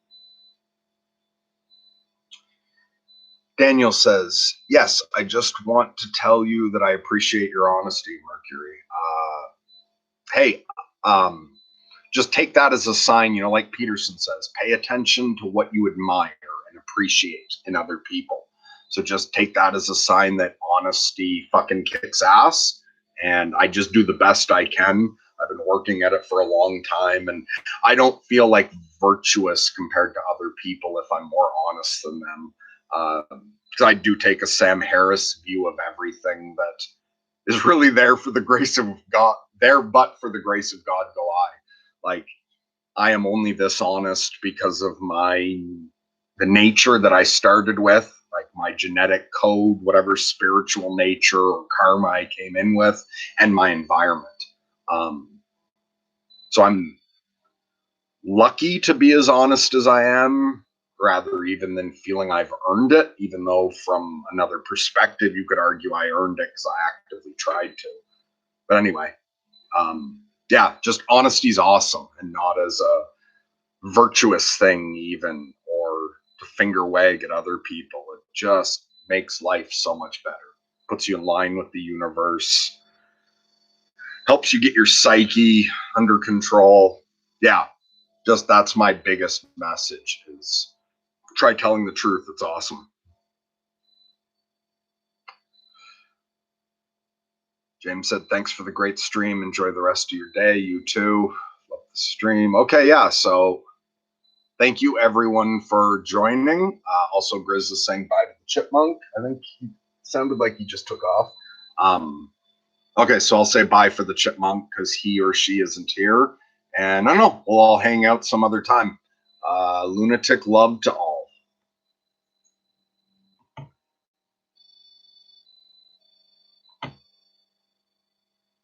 Daniel says, yes, I just want to tell you that I appreciate your honesty, Mercury. Hey, just take that as a sign, like Peterson says, pay attention to what you admire and appreciate in other people. So just take that as a sign that honesty fucking kicks ass, and I just do the best I can. I've been working at it for a long time, and I don't feel like virtuous compared to other people if I'm more honest than them. Because I do take a Sam Harris view of everything that is really there for the grace of God, there but for the grace of God go I. Like, I am only this honest because of the nature that I started with, like my genetic code, whatever spiritual nature or karma I came in with, and my environment. So I'm lucky to be as honest as I am, rather even than feeling I've earned it, even though from another perspective, you could argue I earned it because I actively tried to. But anyway, yeah, just honesty's awesome, and not as a virtuous thing even, or to finger wag at other people. It just makes life so much better. Puts you in line with the universe, helps you get your psyche under control. Yeah, just that's my biggest message is try telling the truth. It's awesome. James said, thanks for the great stream. Enjoy the rest of your day. You too. Love the stream. Okay, yeah, so thank you everyone for joining. Also, Grizz is saying bye to the Chipmunk. I think he sounded like he just took off. Okay, so I'll say bye for the Chipmunk because he or she isn't here. And I don't know, we'll all hang out some other time. Lunatic love to all.